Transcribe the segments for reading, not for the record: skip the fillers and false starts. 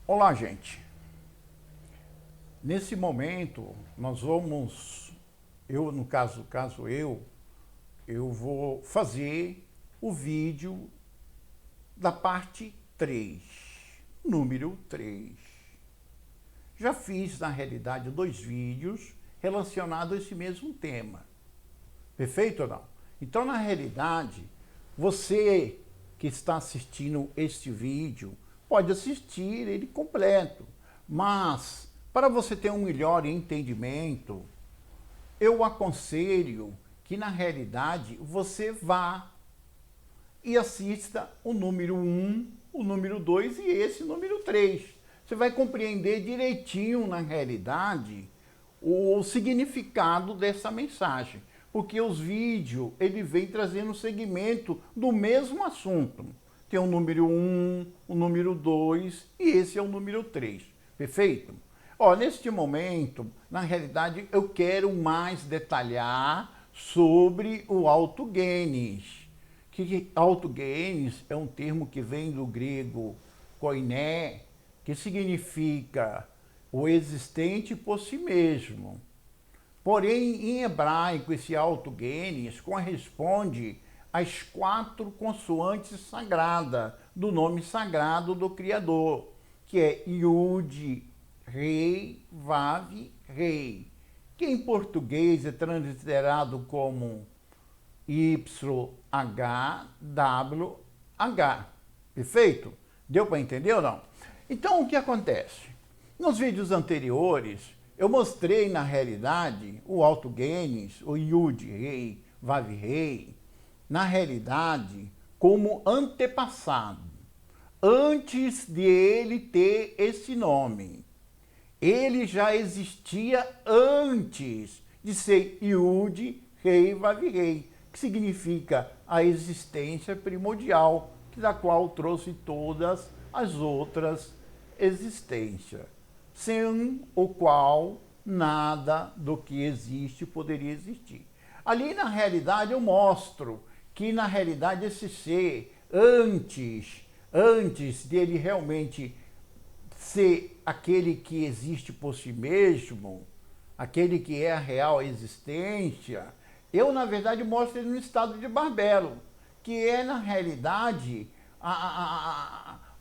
Olá, gente. Nesse momento, no caso eu vou fazer o vídeo da parte 3, número 3. Já fiz, na realidade, 2 vídeos relacionados a esse mesmo tema. Perfeito ou não? Então, na realidade, você que está assistindo este vídeo pode assistir ele completo, mas para você ter um melhor entendimento, eu aconselho que na realidade você vá e assista o número 1, o número 2 e esse número 3. Você vai compreender direitinho na realidade o significado dessa mensagem, porque os vídeos ele vem trazendo segmento do mesmo assunto. Tem o número 1, o número 2 e esse é o número 3. Perfeito? Neste momento, na realidade, eu quero mais detalhar sobre o autogenes. Que autogenes é um termo que vem do grego koiné, que significa o existente por si mesmo. Porém, em hebraico, esse autogenes corresponde às 4 consoantes sagradas do nome sagrado do Criador, que é Yud, Rei, Vav, Rei, que em português é transliterado como YHWH. Perfeito? Deu para entender ou não? Então, o que acontece? Nos vídeos anteriores, eu mostrei, na realidade, o autogenes, o Yud, Rei, Vav, Rei, na realidade, como antepassado, antes de ele ter esse nome. Ele já existia antes de ser Yud, Rei, Vav, Rei, que significa a existência primordial, da qual trouxe todas as outras existências, sem o qual nada do que existe poderia existir. Ali, na realidade, eu mostro que, na realidade, esse ser, antes dele realmente ser aquele que existe por si mesmo, aquele que é a real existência, eu, na verdade, mostro ele no estado de Barbelo, que é, na realidade,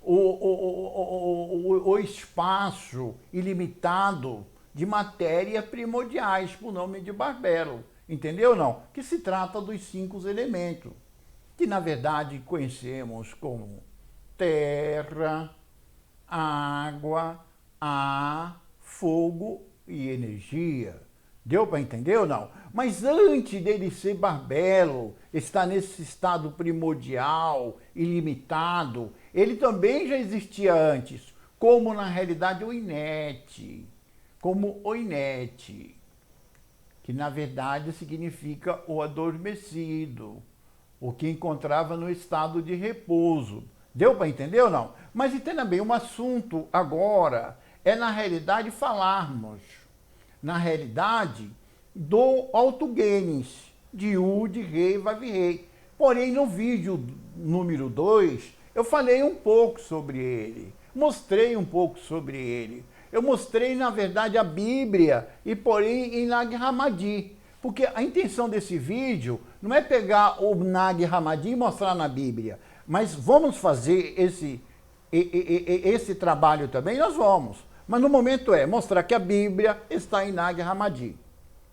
o espaço ilimitado de matéria primordiais, por nome de Barbelo. Entendeu ou não? Que se trata dos 5 elementos, que, na verdade, conhecemos como terra, água, ar, fogo e energia. Deu para entender ou não? Mas antes dele ser Barbelo, estar nesse estado primordial, ilimitado, ele também já existia antes, como na realidade o inerte, que na verdade significa o adormecido, o que encontrava no estado de repouso. Deu para entender ou não? Mas entenda bem, um assunto agora é, na realidade, falarmos, na realidade, do autogenes, de Yud, Rei, Vav, Rei. Porém, no vídeo número 2, eu falei um pouco sobre ele, mostrei um pouco sobre ele. Eu mostrei, na verdade, a Bíblia e, porém, em Nag Hammadi. Porque a intenção desse vídeo não é pegar o Nag Hammadi e mostrar na Bíblia, mas vamos fazer esse trabalho também, nós vamos. Mas no momento é mostrar que a Bíblia está em Nag Hammadi.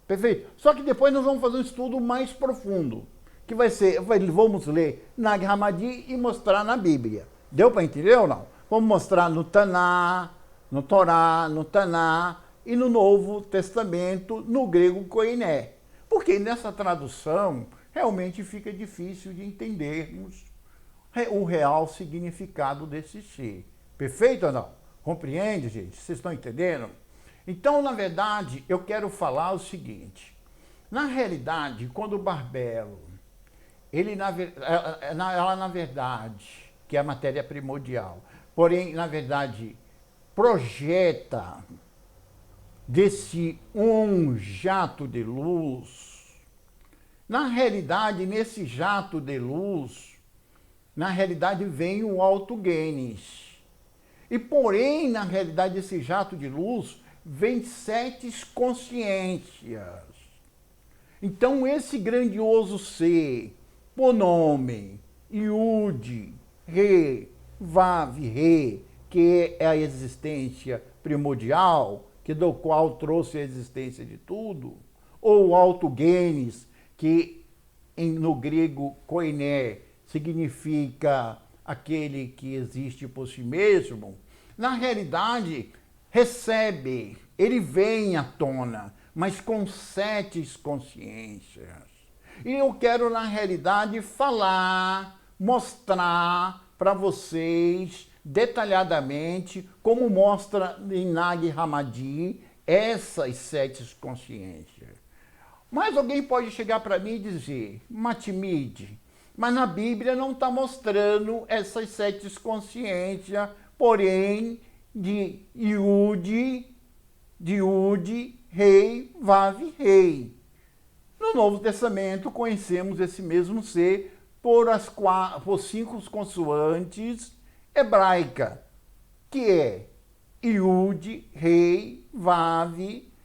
Perfeito? Só que depois nós vamos fazer um estudo mais profundo, que vai ser, vamos ler Nag Hammadi e mostrar na Bíblia. Deu para entender ou não? Vamos mostrar no Taná, no Torá, no Taná e no Novo Testamento, no grego koiné. Porque nessa tradução realmente fica difícil de entendermos o real significado desse ser. Perfeito ou não? Compreende, gente? Vocês estão entendendo? Então, na verdade, eu quero falar o seguinte. Na realidade, quando o Barbelo, ela na verdade, que é a matéria primordial, porém, na verdade, projeta desse um jato de luz, na realidade, nesse jato de luz, na realidade vem o autogenes. E porém, na realidade, esse jato de luz vem 7 consciências. Então, esse grandioso ser, por nome, Yud, Re, Vav, Re, que é a existência primordial, que do qual trouxe a existência de tudo, ou autogenes, que no grego koiné significa aquele que existe por si mesmo, na realidade recebe, ele vem à tona, mas com 7 consciências. E eu quero, na realidade, falar, mostrar para vocês detalhadamente, como mostra em Nag Hammadi, essas 7 consciências. Mas alguém pode chegar para mim e dizer, Matimide, mas na Bíblia não está mostrando essas 7 consciências, porém, de Yud, Rei, Vav, Rei. No Novo Testamento conhecemos esse mesmo ser por 5 consoantes hebraicas, que é Yud, Rei, Vav,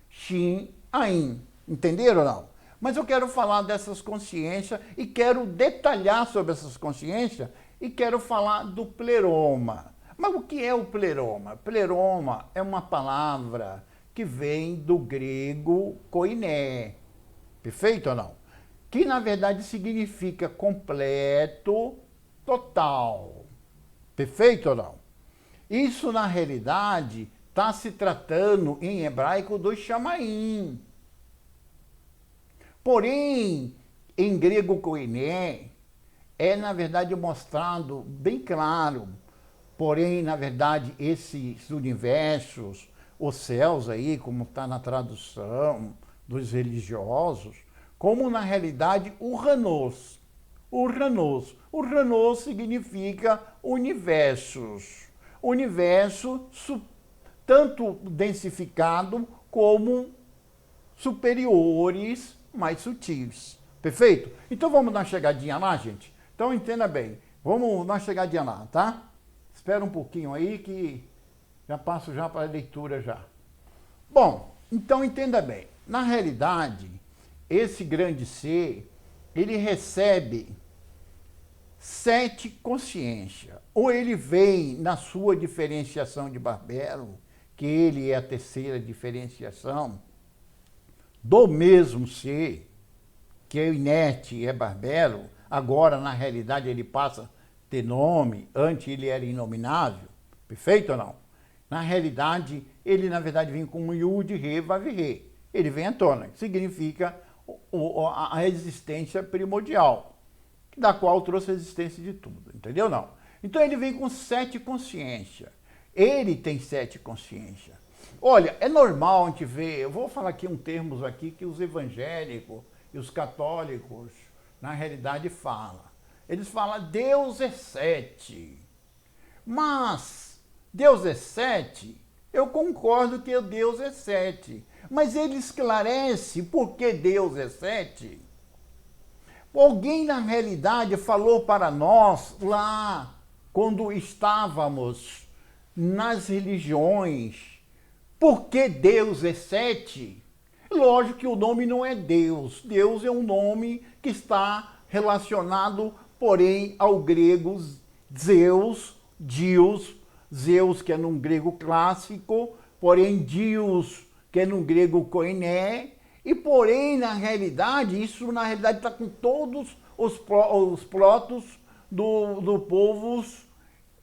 Shin, Ain. Entenderam ou não? Mas eu quero falar dessas consciências e quero detalhar sobre essas consciências e quero falar do pleroma. Mas o que é o pleroma? Pleroma é uma palavra que vem do grego koiné. Perfeito ou não? Que na verdade significa completo, total. Perfeito ou não? Isso na realidade está se tratando em hebraico do chamaim. Porém, em grego koiné, é na verdade mostrado bem claro. Porém, na verdade, esses universos, os céus aí, como está na tradução dos religiosos, como na realidade o Ranos. O Ranos significa universos. Universo tanto densificado como superiores, mais sutis. Perfeito? Então vamos dar uma chegadinha lá, gente? Então entenda bem. Vamos dar uma chegadinha lá, tá? Espera um pouquinho aí que já passo já para a leitura já. Bom, então entenda bem. Na realidade, esse grande ser, ele recebe 7 consciências. Ou ele vem na sua diferenciação de Barbelo, que ele é a terceira diferenciação, do mesmo ser, que é inerte e é Barbelo, agora na realidade ele passa a ter nome, antes ele era inominável, perfeito ou não? Na realidade, ele na verdade vem como Yud, Re, Vav, Re. Ele vem à tona, que significa a existência primordial, da qual trouxe a existência de tudo, entendeu não? Então ele vem com 7 consciências. Ele tem 7 consciências. Olha, é normal a gente ver, eu vou falar aqui termos aqui que os evangélicos e os católicos, na realidade, falam. Eles falam, Deus é 7. Mas, Deus é 7, eu concordo que Deus é 7. Mas ele esclarece por que Deus é 7. Alguém, na realidade, falou para nós lá, quando estávamos nas religiões, por que Deus é 7? Lógico que o nome não é Deus. Deus é um nome que está relacionado, porém, ao grego Zeus, Dios, Zeus que é num grego clássico, porém Dios que é num grego koiné, e porém, na realidade, isso na realidade está com todos os protos do povos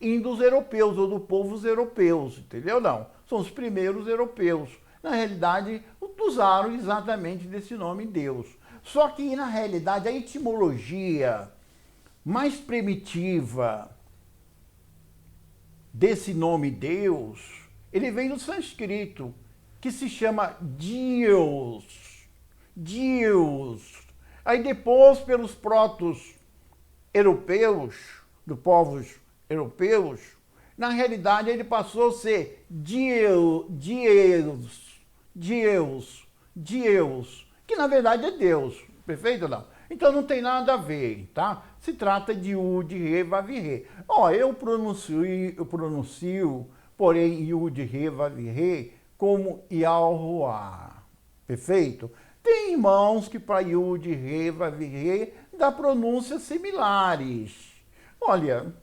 indo-europeus, ou do povos europeus, entendeu? Não, são os primeiros europeus. Na realidade, usaram exatamente desse nome Deus. Só que, na realidade, a etimologia mais primitiva desse nome Deus, ele vem do sânscrito, que se chama Deus. Deus. Aí depois, pelos protos europeus, dos povos europeus, na realidade ele passou a ser Deus, que na verdade é Deus, perfeito ou não? Então não tem nada a ver, tá? Se trata de Yud, Re, Vav, Re. Ó, eu pronuncio porém Yud, Re, Vav, Re, como Yahuwah. Perfeito? Tem irmãos que para Yud, Re, Vav, Re dá pronúncias similares. Olha,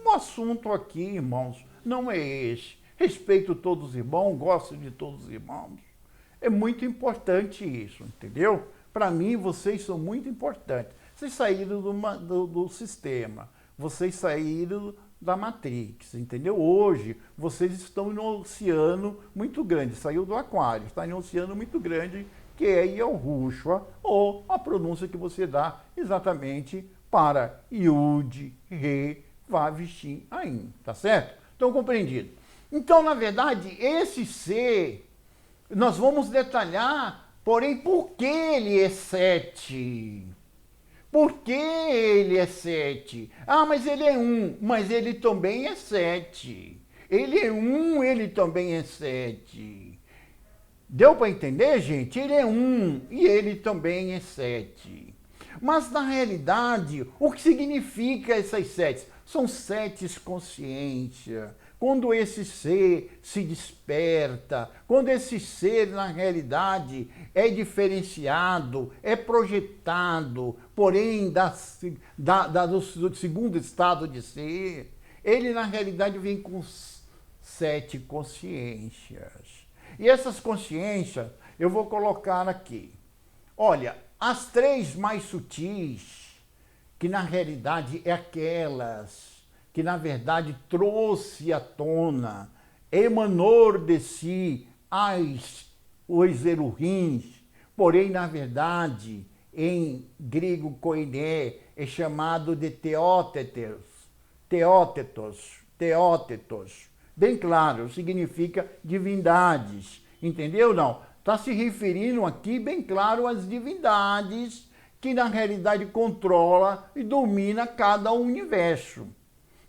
o assunto aqui, irmãos, não é esse. Respeito todos os irmãos, gosto de todos os irmãos. É muito importante isso, entendeu? Para mim, vocês são muito importantes. Vocês saíram do sistema, vocês saíram da Matrix, entendeu? Hoje, vocês estão em um oceano muito grande, saiu do aquário, está em um oceano muito grande, que é Yahushua, ou a pronúncia que você dá exatamente para Yud, Re, Vav, Shin, Ain, tá certo? Então, compreendido. Então, na verdade, esse ser, nós vamos detalhar, porém, por que ele é 7? Por que ele é 7? Ah, mas ele é 1, mas ele também é 7. Ele é 1, ele também é 7. Deu para entender, gente? Ele é 1 e ele também é 7. Mas, na realidade, o que significa essas 7? São 7 consciências. Quando esse ser se desperta, quando esse ser, na realidade, é diferenciado, é projetado, porém do segundo estado de ser, ele, na realidade, vem com 7 consciências. E essas consciências eu vou colocar aqui. Olha, as 3 mais sutis, que na realidade é aquelas que na verdade trouxe à tona, emanou de si os Elohins, porém na verdade em grego koiné é chamado de teótetos, bem claro, significa divindades, entendeu não? Está se referindo aqui bem claro às divindades que na realidade controla e domina cada universo.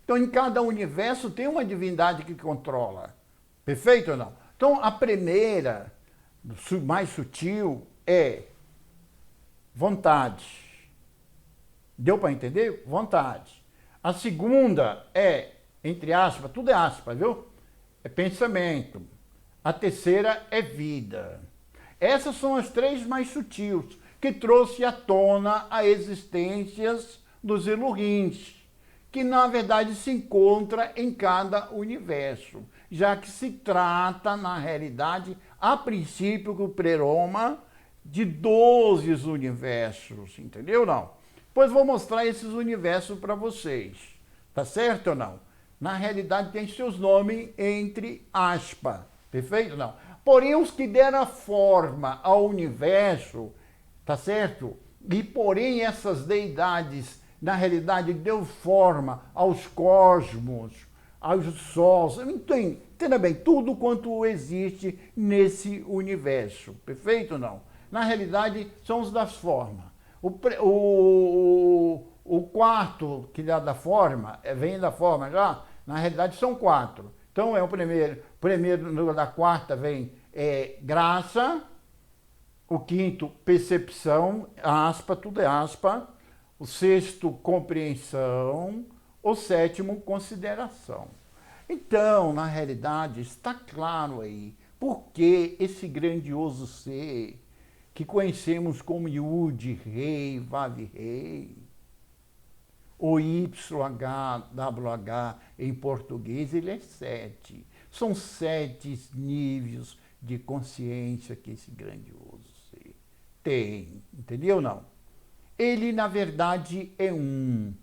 Então, em cada universo tem uma divindade que controla. Perfeito ou não? Então, a primeira, mais sutil, é vontade. Deu para entender? Vontade. A segunda é, entre aspas, tudo é aspas, viu? É pensamento. A terceira é vida. Essas são as 3 mais sutis, que trouxe à tona a existências dos Elohins, que na verdade se encontra em cada universo, já que se trata, na realidade, a princípio, que o Pleroma, de 12 universos, entendeu não? Pois vou mostrar esses universos para vocês, tá certo ou não? Na realidade tem seus nomes entre aspas, perfeito ou não? Porém, os que deram forma ao universo, tá certo? E porém essas deidades na realidade deu forma aos cosmos, aos sóis, entenda bem, tudo quanto existe nesse universo, perfeito ou não? Na realidade, são os das formas. O quarto que dá da forma, vem da forma já, na realidade são 4. Então é o primeiro da quarta vem graça, o quinto percepção, aspa, tudo é aspa, o sexto, compreensão, o sétimo, consideração. Então, na realidade, está claro aí por que esse grandioso ser, que conhecemos como Yud, Rei, Vav, Rei, ou YHWH em português, ele é 7. São 7 níveis de consciência que esse grandioso ser tem, entendeu não? Ele, na verdade, é 1.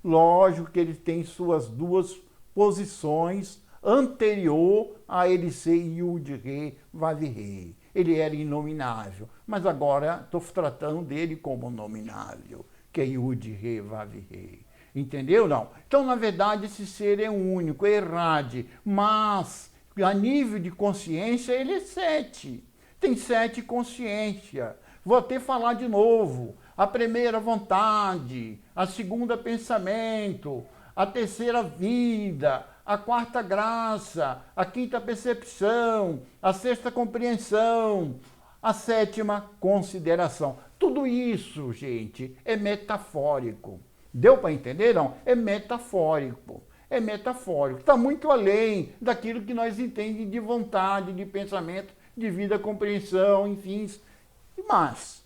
Lógico que ele tem suas 2 posições anterior a ele ser Yud, Re, Vav, Re. Ele era inominável, mas agora estou tratando dele como nominável, que é Yud, Re, Vav, Re. Entendeu, não? Então, na verdade, esse ser é único, é errade, mas a nível de consciência ele é 7. Tem 7 consciências. Vou até falar de novo. A primeira, vontade. A segunda, pensamento. A terceira, vida. A quarta, graça. A quinta, percepção. A sexta, compreensão. A sétima, consideração. Tudo isso, gente, é metafórico. Deu para entender, não? É metafórico. é metafórico, está muito além daquilo que nós entendemos de vontade, de pensamento, de vida, compreensão, enfim. Mas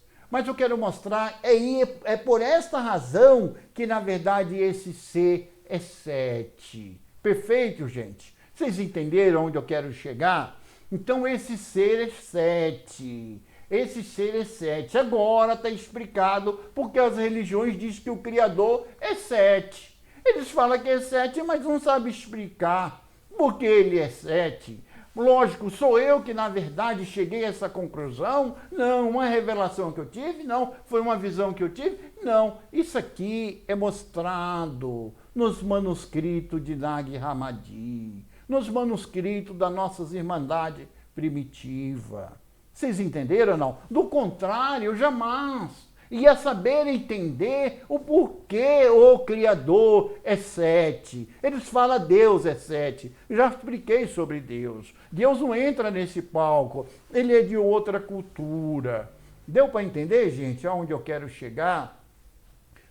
eu quero mostrar, é por esta razão que, na verdade, esse ser é 7. Perfeito, gente? Vocês entenderam onde eu quero chegar? Então, esse ser é 7. Esse ser é 7. Agora está explicado porque as religiões dizem que o Criador é 7. Eles falam que é 7, mas não sabem explicar por que ele é 7. Lógico, sou eu que, na verdade, cheguei a essa conclusão? Não, uma revelação que eu tive? Não. Foi uma visão que eu tive? Não. Isso aqui é mostrado nos manuscritos de Nag Hammadi, nos manuscritos das nossas irmandades primitivas. Vocês entenderam ou não? Do contrário, jamais ia saber entender o porquê o Criador é 7. Eles falam Deus é 7. Já expliquei sobre Deus. Deus não entra nesse palco. Ele é de outra cultura. Deu para entender, gente, aonde eu quero chegar?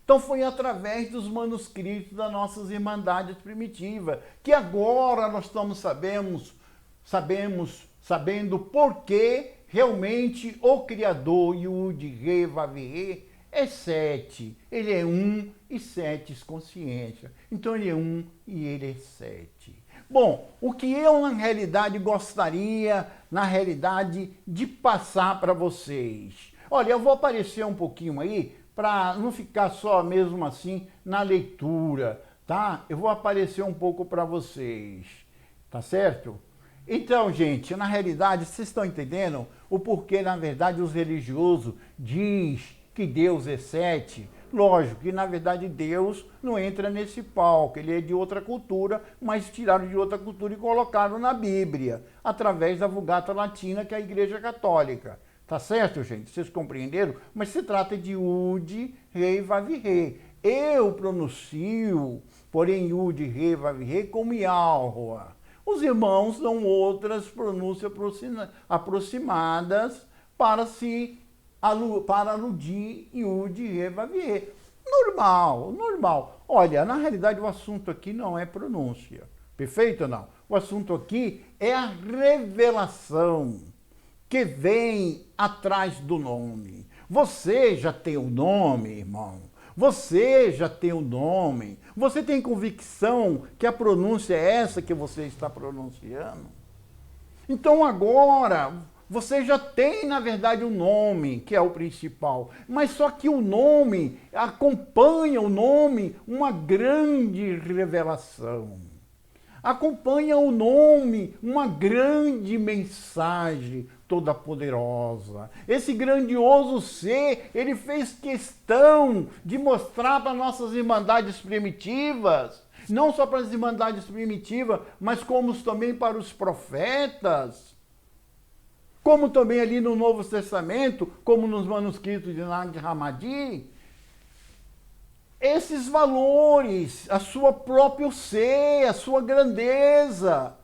Então foi através dos manuscritos das nossas irmandades primitivas que agora nós estamos sabendo por que realmente o Criador Yud-Re Vav-He é 7. Ele é 1 e 7 consciência. Então ele é 1 e ele é 7. Bom, o que eu na realidade gostaria, de passar para vocês. Olha, eu vou aparecer um pouquinho aí, para não ficar só mesmo assim na leitura, tá? Eu vou aparecer um pouco para vocês, tá certo? Então, gente, na realidade, vocês estão entendendo o porquê, na verdade, os religiosos diz que Deus é 7? Lógico que, na verdade, Deus não entra nesse palco, ele é de outra cultura, mas tiraram de outra cultura e colocaram na Bíblia, através da Vulgata Latina, que é a Igreja Católica. Tá certo, gente? Vocês compreenderam? Mas se trata de Yud-Re Vav-He. Eu pronuncio, porém, Yud-Re Vav-He como Yahweh. Os irmãos dão outras pronúncias aproximadas para aludir Yud-Re Vav-He. Normal. Olha, na realidade o assunto aqui não é pronúncia. Perfeito ou não? O assunto aqui é a revelação que vem atrás do nome. Você já tem o nome, irmão. Você já tem o nome. Você tem convicção que a pronúncia é essa que você está pronunciando? Então agora, você já tem, na verdade, o nome, que é o principal. Mas só que o nome, acompanha o nome uma grande revelação. Acompanha o nome uma grande mensagem toda poderosa. Esse grandioso ser, ele fez questão de mostrar para nossas irmandades primitivas, não só para as irmandades primitivas, mas como também para os profetas, como também ali no Novo Testamento, como nos manuscritos de Nag Hammadi, esses valores, a sua próprio ser, a sua grandeza.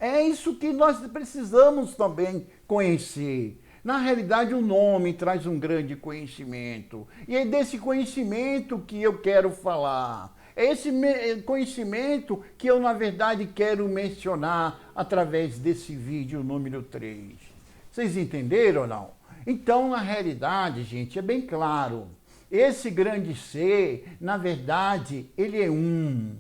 É isso que nós precisamos também conhecer. Na realidade, o nome traz um grande conhecimento. E é desse conhecimento que eu quero falar. É esse conhecimento que eu, na verdade, quero mencionar através desse vídeo número 3. Vocês entenderam ou não? Então, na realidade, gente, é bem claro. Esse grande ser, na verdade, ele é um.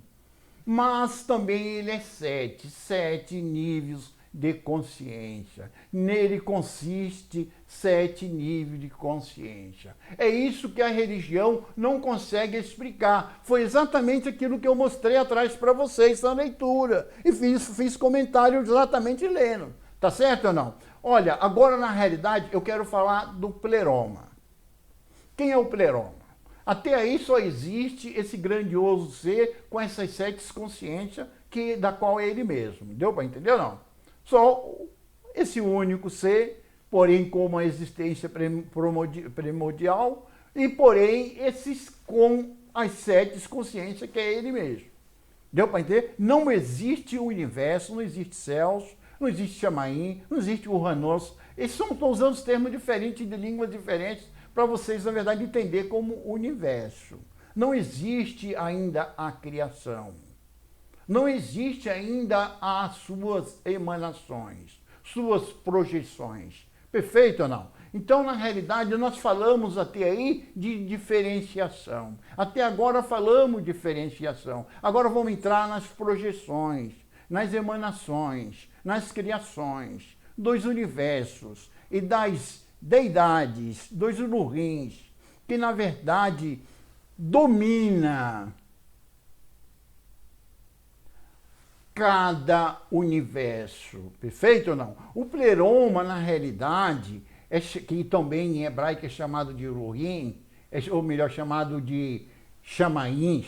Mas também ele é 7 níveis de consciência. Nele consiste 7 níveis de consciência. É isso que a religião não consegue explicar. Foi exatamente aquilo que eu mostrei atrás para vocês na leitura. E fiz comentário exatamente lendo. Tá certo ou não? Olha, agora na realidade eu quero falar do pleroma. Quem é o pleroma? Até aí só existe esse grandioso ser com essas 7 consciências, da qual é ele mesmo. Deu para entender ou não? Só esse único ser, porém com uma existência primordial, e porém esses com as 7 consciências, que é ele mesmo. Deu para entender? Não existe o universo, não existe céus, não existe Chamaim, não existe Uranus. Estou usando os termos diferentes, de línguas diferentes, para vocês, na verdade, entender como universo. Não existe ainda a criação. Não existe ainda as suas emanações, suas projeções. Perfeito ou não? Então, na realidade, nós falamos até aí de diferenciação. Até agora falamos de diferenciação. Agora vamos entrar nas projeções, nas emanações, nas criações dos universos e das deidades, dos Ulurins, que na verdade domina cada universo. Perfeito ou não? O pleroma, na realidade, que também em hebraico é chamado de Ururim, ou melhor, chamado de Chamaim,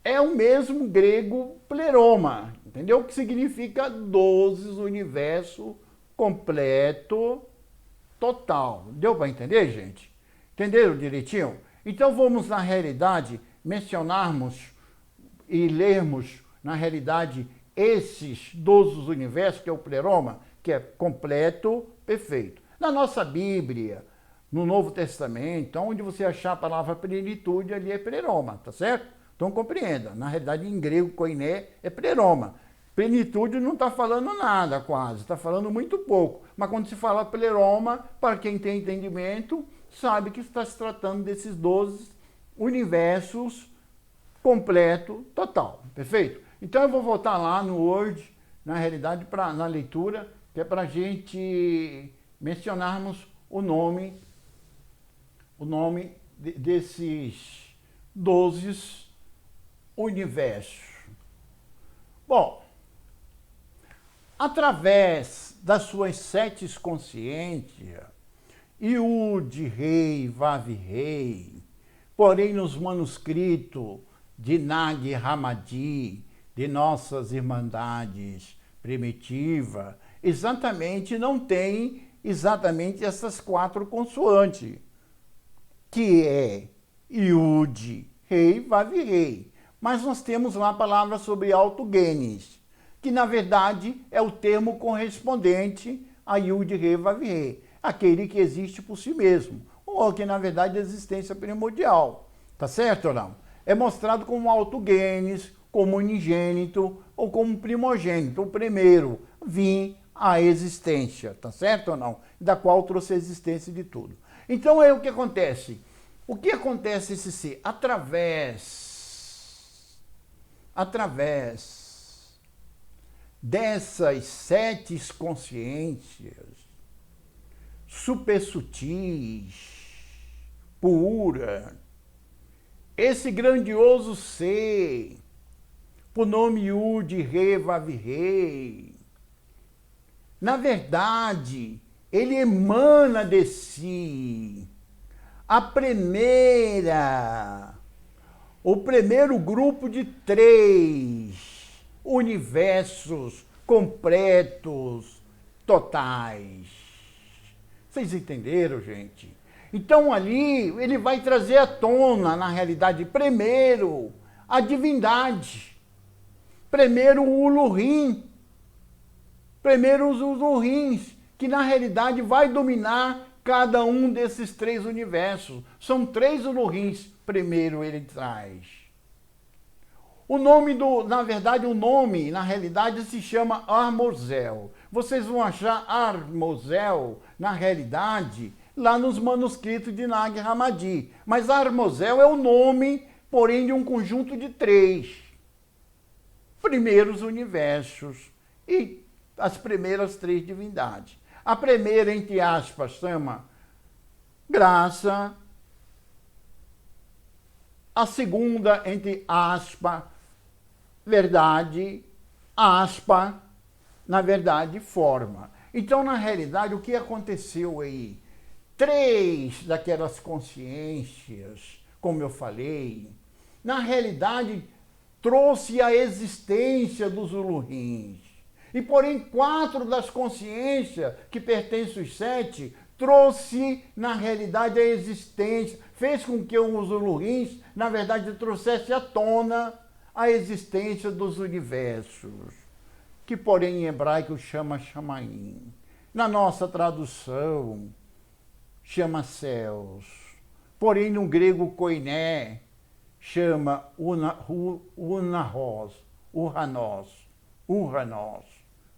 é o mesmo grego pleroma, entendeu? Que significa 12 universo completo, total. Deu para entender, gente? Entenderam direitinho? Então vamos, na realidade, mencionarmos e lermos, na realidade, esses 12 universos, que é o pleroma, que é completo, perfeito. Na nossa Bíblia, no Novo Testamento, onde você achar a palavra plenitude, ali é pleroma, tá certo? Então compreenda, na realidade em grego koiné é pleroma. Plenitude não está falando nada quase, está falando muito pouco. Mas quando se fala pleroma, para quem tem entendimento, sabe que está se tratando desses 12 universos completo, total, perfeito? Então eu vou voltar lá no Word, na realidade, na leitura, que é para a gente mencionarmos o nome desses 12 universos. Bom, através das suas 7 consciências, Yud, Rei, Vav, Rei, porém nos manuscritos de Nag Hammadi, de nossas irmandades primitivas, exatamente não tem exatamente essas 4 consoantes, que é Yud, Rei, Vav, Rei. Mas nós temos lá a palavra sobre autogenes, que na verdade é o termo correspondente a Yud, Rei, Vav, Rei, aquele que existe por si mesmo, ou que na verdade é a existência primordial, tá certo ou não? É mostrado como autogenes, como unigênito ou como primogênito, o primeiro vir à existência, tá certo ou não? Da qual trouxe a existência de tudo. Então é o que acontece. O que acontece esse ser? Através dessas 7 consciências super sutis, pura, esse grandioso ser, por nome Yud, Rei, Vav, Rei, na verdade, ele emana de si o primeiro grupo de 3 universos completos, totais. Vocês entenderam, gente? Então ali ele vai trazer à tona, na realidade, primeiro a divindade, primeiro o Ulurim, primeiro os Ulurins, que na realidade vai dominar cada um desses 3 universos. São 3 Ulurins, primeiro ele traz. O nome na realidade se chama Armozel. Vocês vão achar Armozel, na realidade, lá nos manuscritos de Nag Hammadi. Mas Armozel é o nome, porém, de um conjunto de 3 primeiros universos e as primeiras 3 divindades. A primeira, entre aspas, chama graça. A segunda, entre aspas, verdade. Aspa, na verdade, forma. Então, na realidade, o que aconteceu aí? 3 daquelas consciências, como eu falei, na realidade trouxe a existência dos Ulurins. E porém 4 das consciências, que pertencem aos 7, trouxe na realidade a existência, fez com que os Ulurins, na verdade, trouxesse à tona a existência dos universos, que porém em hebraico chama Chamaim. Na nossa tradução, chama céus. Porém, no grego koiné, chama Uranós.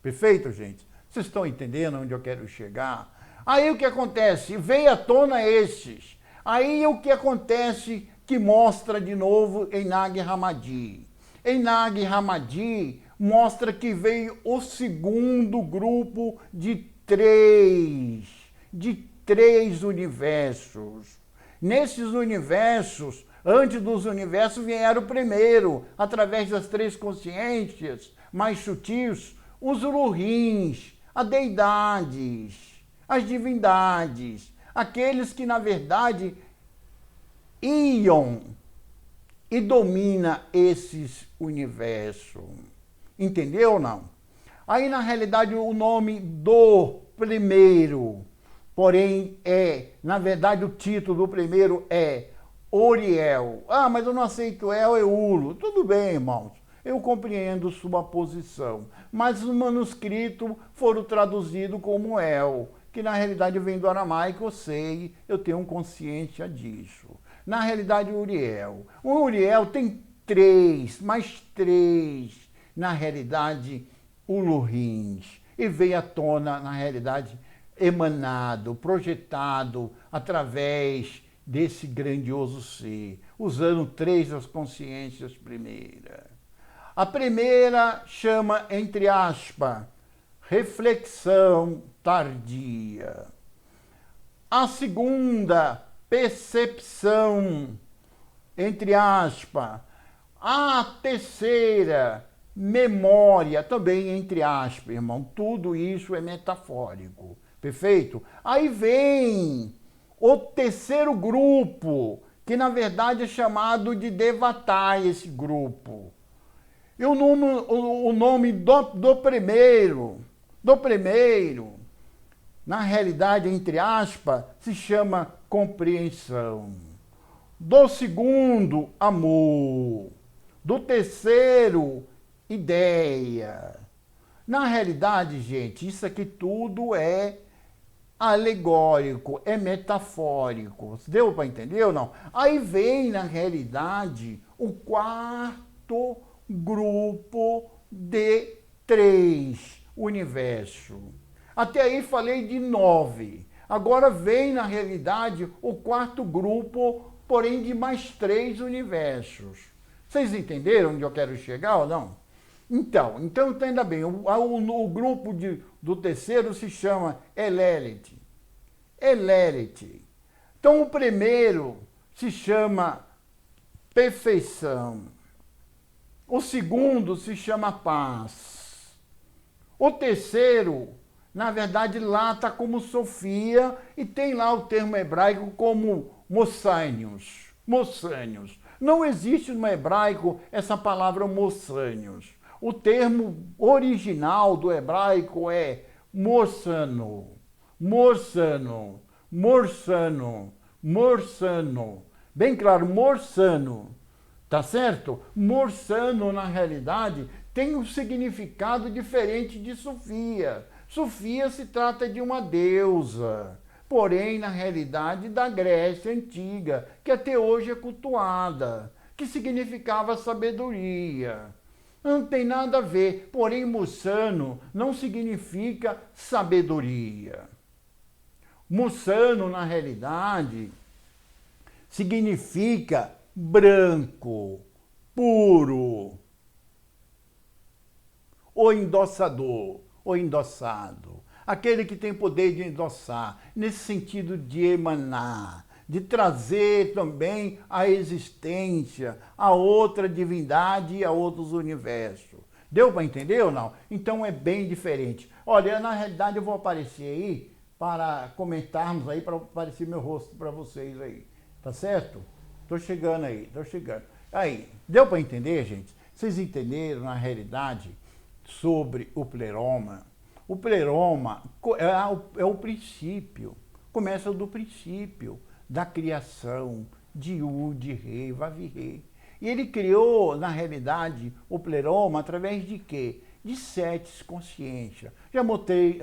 Perfeito, gente? Vocês estão entendendo onde eu quero chegar? Aí o que acontece? Veio à tona estes. Aí o que acontece que mostra de novo em Nag Hammadi? Em Nag Hammadi mostra que veio o segundo grupo de três universos. Nesses universos, antes dos universos vieram o primeiro, através das três consciências mais sutis, os Ururins, as deidades, as divindades, aqueles que na verdade iam e domina esses universos. Entendeu ou não? Aí na realidade o nome do primeiro, porém na verdade o título do primeiro é Oriel. Ah, mas eu não aceito El e Ulo. Tudo bem, irmãos. Eu compreendo sua posição. Mas os manuscritos foram traduzidos como El, que na realidade vem do aramaico, eu sei, eu tenho consciência disso. Na realidade, o Uriel tem mais três, na realidade, Ulurins. E veio à tona, na realidade, emanado, projetado através desse grandioso ser, usando três das consciências primeiras. A primeira chama, entre aspas, reflexão tardia. A segunda, percepção, entre aspas. A terceira, memória, também entre aspas, irmão. Tudo isso é metafórico, perfeito? Aí vem o terceiro grupo, que na verdade é chamado de Devatai, esse grupo. E o nome do primeiro, na realidade, entre aspas, se chama compreensão. Do segundo, amor. Do terceiro, ideia. Na realidade, gente, isso aqui tudo é alegórico, é metafórico. Deu para entender ou não? Aí vem, na realidade, o quarto grupo de 3 universos. Até aí falei de 9. Agora vem, na realidade, o quarto grupo, porém de mais 3 universos. Vocês entenderam onde eu quero chegar ou não? Então entenda bem, o grupo do terceiro se chama Elérite. Então o primeiro se chama perfeição. O segundo se chama paz. O terceiro, na verdade, lá está como Sofia e tem lá o termo hebraico como moçânios. Não existe no hebraico essa palavra moçânios. O termo original do hebraico é moçano. Bem claro, moçano. Tá certo? Moçano, na realidade, tem um significado diferente de Sofia. Sofia se trata de uma deusa, porém, na realidade, da Grécia Antiga, que até hoje é cultuada, que significava sabedoria. Não tem nada a ver, porém, Moçano não significa sabedoria. Moçano, na realidade, significa branco, puro, o endossador, o endossado, aquele que tem poder de endossar, nesse sentido de emanar, de trazer também à existência a outra divindade e a outros universos. Deu para entender ou não? Então é bem diferente. Olha, na realidade eu vou aparecer aí para comentarmos aí, para aparecer meu rosto para vocês aí, tá certo? Tô chegando aí. Aí, deu para entender, gente? Vocês entenderam, na realidade, sobre o pleroma? O pleroma é o princípio, começa do princípio da criação de Yud, Rei, Vav, Rei. E ele criou, na realidade, o pleroma através de quê? De 7 consciências. Eu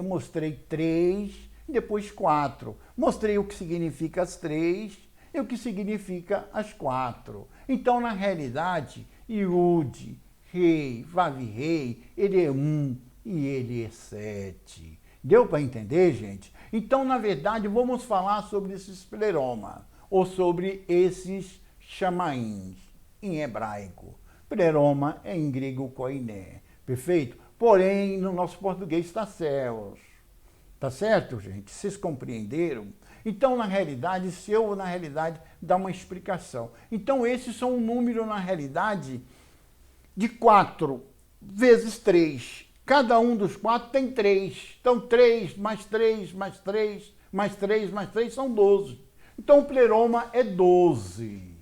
mostrei 3, depois 4. Mostrei o que significa as 3, e o que significa as 4. Então, na realidade, Yud, Rei, Vav Rei, ele é 1 e ele é 7. Deu para entender, gente? Então, na verdade, vamos falar sobre esses pleroma, ou sobre esses chamains, em hebraico. Pleroma é em grego koiné, perfeito? Porém, no nosso português está céus. Tá certo, gente? Vocês compreenderam? Então, na realidade, se eu, na realidade, dar uma explicação. Então, esses são um número, na realidade, de 4 vezes 3. Cada um dos 4 tem 3. Então, 3 mais 3 mais 3 mais 3 mais 3 são 12. Então, o pleroma é 12.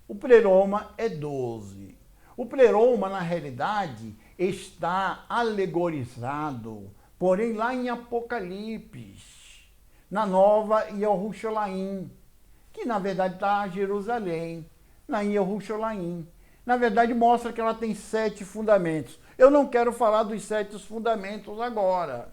O pleroma é 12. O pleroma, na realidade, está alegorizado, porém lá em Apocalipse, na Nova Jerusalém, que na verdade está Jerusalém, na Jerusalém. Na verdade mostra que ela tem 7 fundamentos. Eu não quero falar dos 7 fundamentos agora,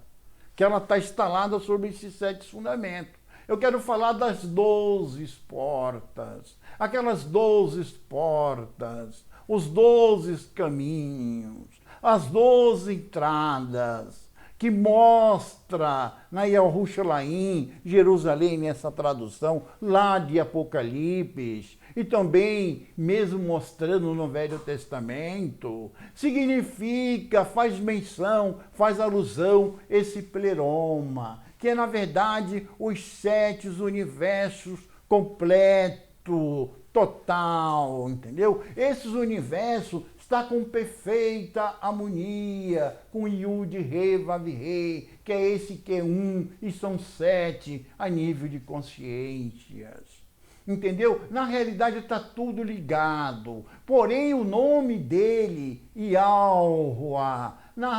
que ela está instalada sobre esses 7 fundamentos. Eu quero falar das 12 portas, aquelas 12 portas, os 12 caminhos, as 12 entradas, que mostra na Jerusalém, Jerusalém nessa tradução, lá de Apocalipse, e também mesmo mostrando no Velho Testamento, significa, faz menção, faz alusão esse pleroma, que é na verdade os 7 universos completo, total, entendeu? Esses universos está com perfeita harmonia com Yud, Rei, Vav, Rei, que é esse que é 1 e são 7 a nível de consciências. Entendeu? Na realidade está tudo ligado. Porém, o nome dele, Yahuwah,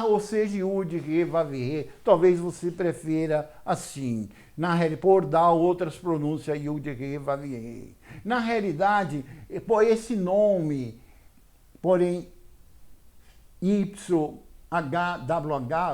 ou seja, Yud, Rei, Vav, Rei, talvez você prefira assim, por dar outras pronúncias, Yud, Rei, Vav, Rei. Na realidade, por esse nome, porém, YHWH,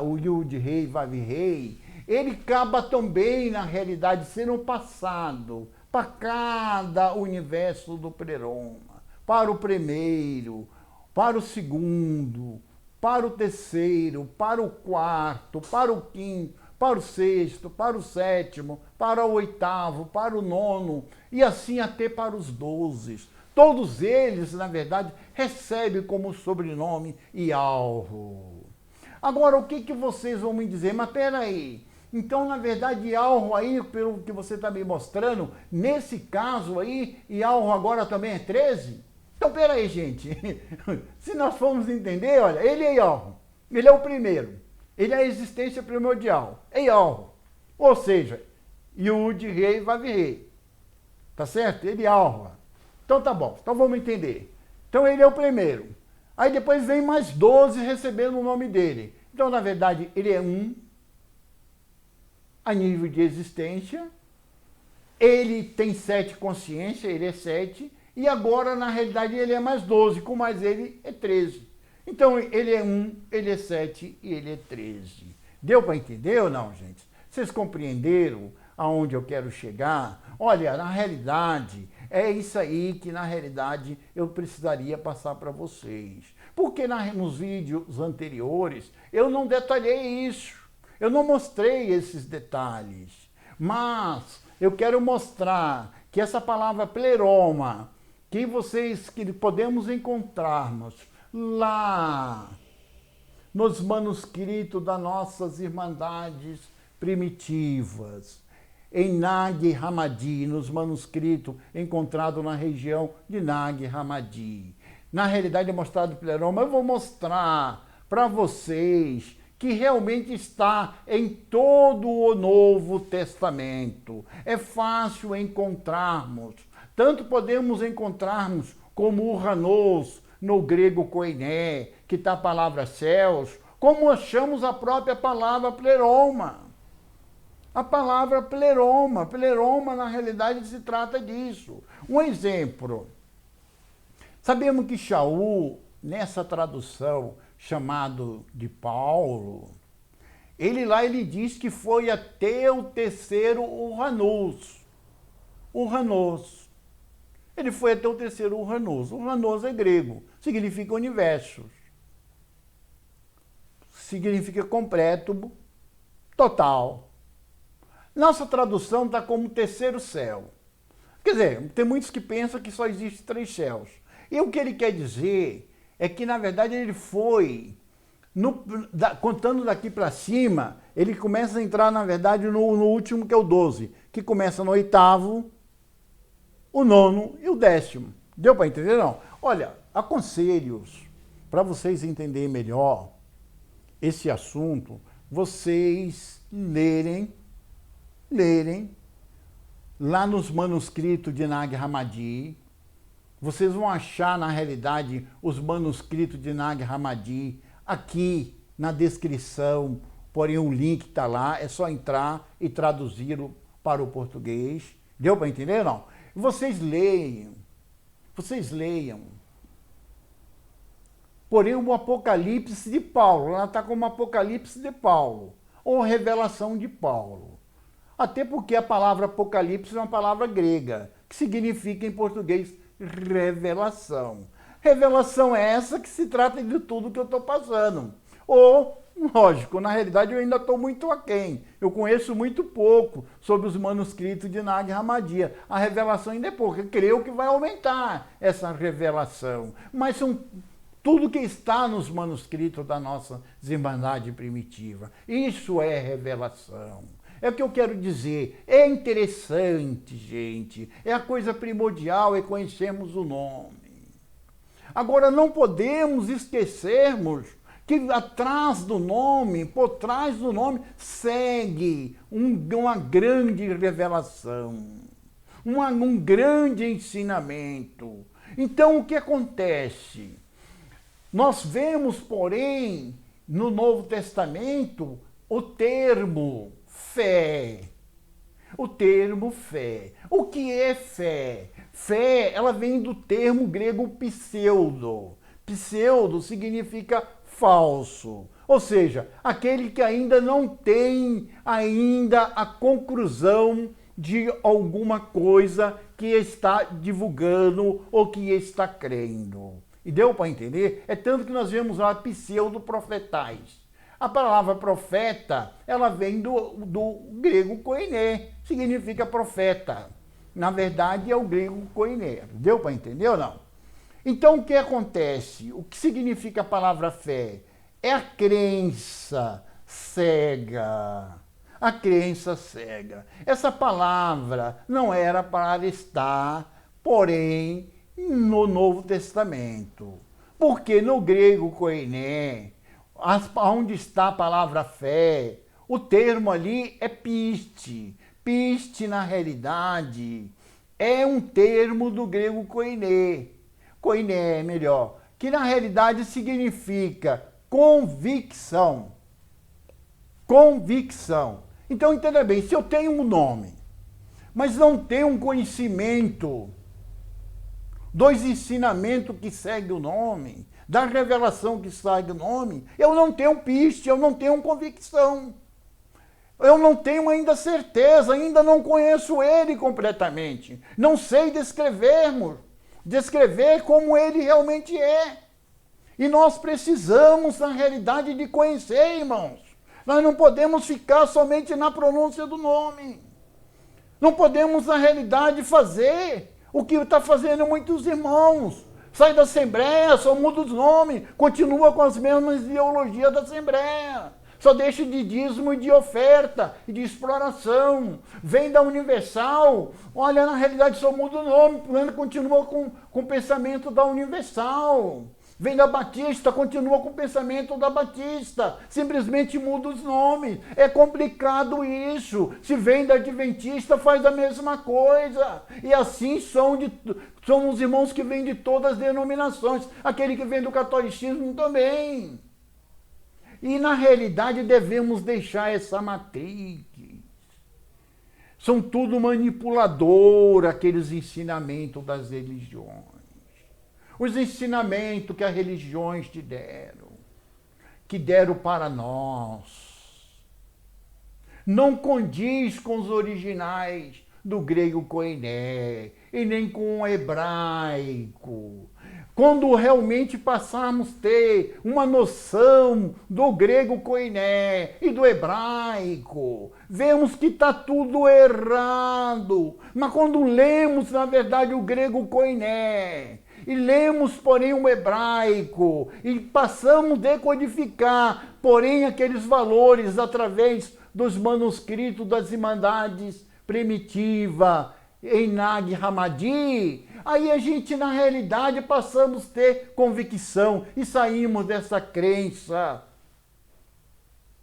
o Yud, Rei, Vav, Rei, ele acaba também, na realidade, sendo passado para cada universo do pleroma, para o primeiro, para o segundo, para o terceiro, para o quarto, para o quinto, para o sexto, para o sétimo, para o oitavo, para o nono, e assim até para os 12. Todos eles, na verdade, recebem como sobrenome Yahweh. Agora, o que vocês vão me dizer? Mas peraí, então, na verdade, Yahweh aí, pelo que você está me mostrando, nesse caso aí, Yahweh agora também é 13? Então, peraí, gente, se nós formos entender, olha, ele é Yahweh, ele é o primeiro, ele é a existência primordial, é Yahweh, ou seja, Yud, Rei, Vav, Rei, tá certo? Ele é Yahweh. Então tá bom, então vamos entender. Então ele é o primeiro. Aí depois vem mais 12 recebendo o nome dele. Então, na verdade, ele é 1 a nível de existência. Ele tem 7 consciência, ele é 7. E agora, na realidade, ele é mais 12. Com mais ele, é 13. Então, ele é 1, ele é 7 e ele é 13. Deu para entender ou não, gente? Vocês compreenderam aonde eu quero chegar? Olha, na realidade, é isso aí que, na realidade, eu precisaria passar para vocês. Porque nos vídeos anteriores, eu não detalhei isso. Eu não mostrei esses detalhes. Mas eu quero mostrar que essa palavra pleroma, que podemos encontrarmos lá nos manuscritos das nossas irmandades primitivas, em Nag Hammadi, nos manuscritos encontrados na região de Nag Hammadi. Na realidade é mostrado pleroma. Eu vou mostrar para vocês que realmente está em todo o Novo Testamento. É fácil encontrarmos. Tanto podemos encontrarmos como Uranos, no grego koiné, que está a palavra céus, como achamos a própria palavra pleroma. A palavra pleroma. Pleroma, na realidade, se trata disso. Um exemplo. Sabemos que Shaul, nessa tradução chamado de Paulo, ele diz que foi até o terceiro Uranos. Uranos. Ele foi até o terceiro Uranos. O Uranos é grego, significa universos. Significa completo, total. Nossa tradução está como terceiro céu. Quer dizer, tem muitos que pensam que só existe 3 céus. E o que ele quer dizer é que, na verdade, ele foi, contando daqui para cima, ele começa a entrar, na verdade, no último, que é o 12, que começa no 8º, o 9º e o 10º. Deu para entender, não? Olha, aconselho-os, para vocês entenderem melhor esse assunto, vocês lerem lá nos manuscritos de Nag Hammadi. Vocês vão achar, na realidade, os manuscritos de Nag Hammadi aqui na descrição, porém o link está lá, é só entrar e traduzi-lo para o português. Deu para entender, não? Vocês leiam. Porém, o Apocalipse de Paulo, ela está como Apocalipse de Paulo, ou Revelação de Paulo. Até porque a palavra Apocalipse é uma palavra grega, que significa em português revelação. Revelação é essa que se trata de tudo que eu estou passando. Ou, lógico, na realidade eu ainda estou muito aquém. Eu conheço muito pouco sobre os manuscritos de Nag Hammadi. A revelação ainda é pouca. Eu creio que vai aumentar essa revelação. Mas são tudo que está nos manuscritos da nossa Irmandade primitiva. Isso é revelação. É o que eu quero dizer. É interessante, gente. É a coisa primordial, é conhecermos o nome. Agora, não podemos esquecermos que atrás do nome, por trás do nome, segue uma grande revelação, um grande ensinamento. Então, o que acontece? Nós vemos, porém, no Novo Testamento, o termo fé. O termo fé. O que é fé? Fé, ela vem do termo grego pseudo. Pseudo significa falso. Ou seja, aquele que ainda não tem ainda a conclusão de alguma coisa que está divulgando ou que está crendo. E deu para entender? É tanto que nós vemos lá pseudo-profetais. A palavra profeta, ela vem do grego koiné, significa profeta. Na verdade, é o grego koiné. Deu para entender ou não? Então, o que acontece? O que significa a palavra fé? É a crença cega. A crença cega. Essa palavra não era para estar, porém, no Novo Testamento. Porque no grego koiné, onde está a palavra fé, o termo ali é piste. Piste, na realidade, é um termo do grego koiné. Koiné, melhor, que na realidade significa convicção. Convicção. Então, entenda bem, se eu tenho um nome, mas não tenho um conhecimento dos ensinamentos que seguem o nome, da revelação que segue o nome, eu não tenho piste, eu não tenho convicção. Eu não tenho ainda certeza, ainda não conheço ele completamente. Não sei descrever como ele realmente é. E nós precisamos, na realidade, de conhecer, irmãos. Nós não podemos ficar somente na pronúncia do nome. Não podemos, na realidade, fazer o que está fazendo muitos irmãos. Sai da Assembleia, só muda os nomes, continua com as mesmas ideologias da Assembleia. Só deixa de dízimo e de oferta e de exploração. Vem da Universal, olha, na realidade só muda o nome, continua com o pensamento da Universal. Vem da Batista, continua com o pensamento da Batista. Simplesmente muda os nomes. É complicado isso. Se vem da Adventista, faz a mesma coisa. E assim são os irmãos que vêm de todas as denominações. Aquele que vem do catolicismo também. E na realidade devemos deixar essa matriz. São tudo manipulador, aqueles ensinamentos das religiões. Os ensinamentos que as religiões te deram, que deram para nós, não condiz com os originais do grego koiné. e nem com o hebraico. Quando realmente passarmos a ter uma noção do grego koiné e do hebraico, vemos que está tudo errado. Mas quando lemos, na verdade, o grego koiné, e lemos, porém, o hebraico, e passamos a decodificar, porém, aqueles valores através dos manuscritos das Irmandades Primitiva em Nag Hammadi, aí a gente, na realidade, passamos a ter convicção e saímos dessa crença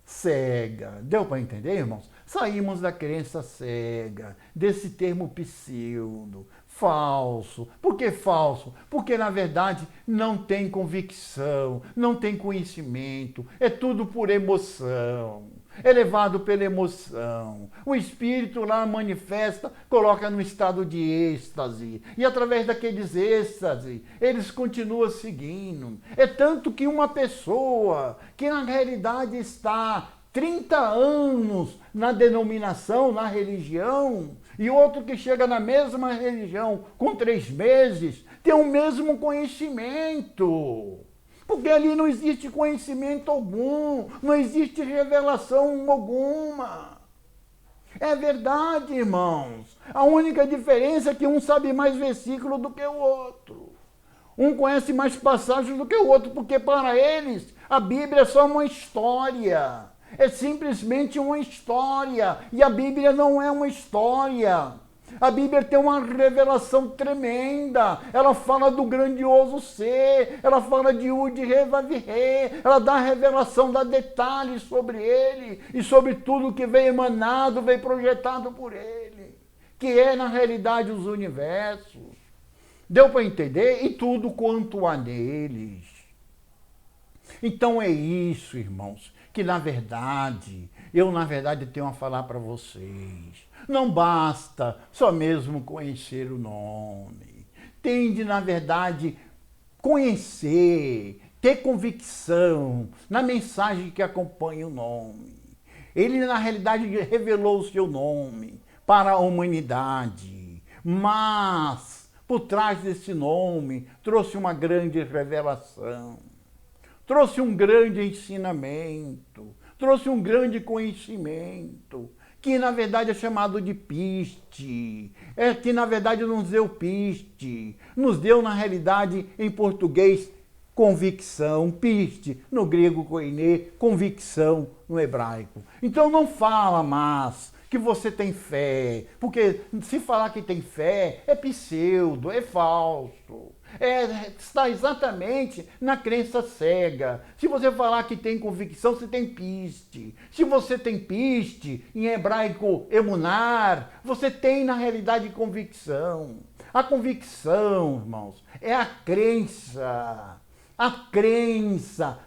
cega. Deu para entender, irmãos? Saímos da crença cega, desse termo pseudo, falso. Por que falso? Porque, na verdade, não tem convicção, não tem conhecimento, é tudo por emoção. É levado pela emoção. O espírito lá manifesta, coloca no estado de êxtase. E através daqueles êxtase, eles continuam seguindo. É tanto que uma pessoa que na realidade está 30 anos na denominação, na religião, e outro que chega na mesma religião com 3 meses, tem o mesmo conhecimento. Porque ali não existe conhecimento algum, não existe revelação alguma. É verdade, irmãos. A única diferença é que um sabe mais versículo do que o outro. Um conhece mais passagens do que o outro, porque para eles a Bíblia é só uma história. É simplesmente uma história. E a Bíblia não é uma história. A Bíblia tem uma revelação tremenda. Ela fala do grandioso ser, ela fala de Ud Revav He, ela dá revelação, dá detalhes sobre ele e sobre tudo que veio emanado, veio projetado por ele, que é na realidade os universos. Deu para entender? E tudo quanto há neles. Então é isso, irmãos, que na verdade, eu tenho a falar para vocês. Não basta só mesmo conhecer o nome. Tem de, na verdade, conhecer, ter convicção na mensagem que acompanha o nome. Ele, na realidade, revelou o seu nome para a humanidade, mas, por trás desse nome, trouxe uma grande revelação, trouxe um grande ensinamento, trouxe um grande conhecimento, que na verdade é chamado de piste, que na verdade nos deu piste, nos deu na realidade em português convicção, piste, no grego koiné, convicção no hebraico. Então não fala mais que você tem fé, porque se falar que tem fé é pseudo, é falso. Está exatamente na crença cega. Se você falar que tem convicção, você tem piste. Se você tem piste, em hebraico emunar, você tem na realidade convicção. A convicção, irmãos, é a crença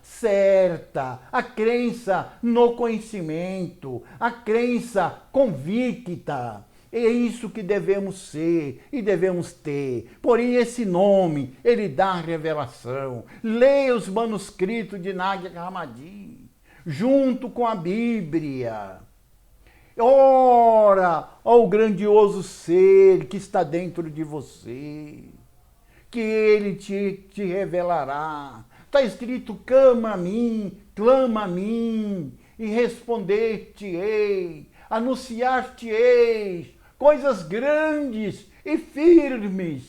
certa, a crença no conhecimento, a crença convicta. É isso que devemos ser e devemos ter. Porém, esse nome, ele dá revelação. Leia os manuscritos de Nag Hammadi, junto com a Bíblia. Ora ao grandioso ser que está dentro de você, que ele te revelará. Está escrito, clama a mim, e responder-te-ei, anunciar-te-eis coisas grandes e firmes,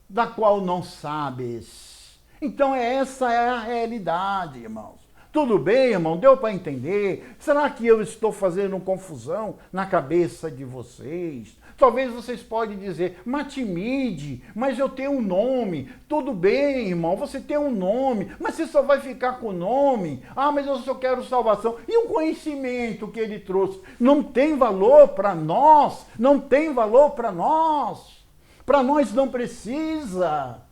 da qual não sabes. Então essa é a realidade, irmãos. Tudo bem, irmão? Deu para entender? Será que eu estou fazendo confusão na cabeça de vocês? Talvez vocês podem dizer, Matimide, mas eu tenho um nome. Tudo bem, irmão, você tem um nome, mas você só vai ficar com o nome. Ah, mas eu só quero salvação. E o conhecimento que ele trouxe não tem valor para nós? Não tem valor para nós? Para nós não precisa.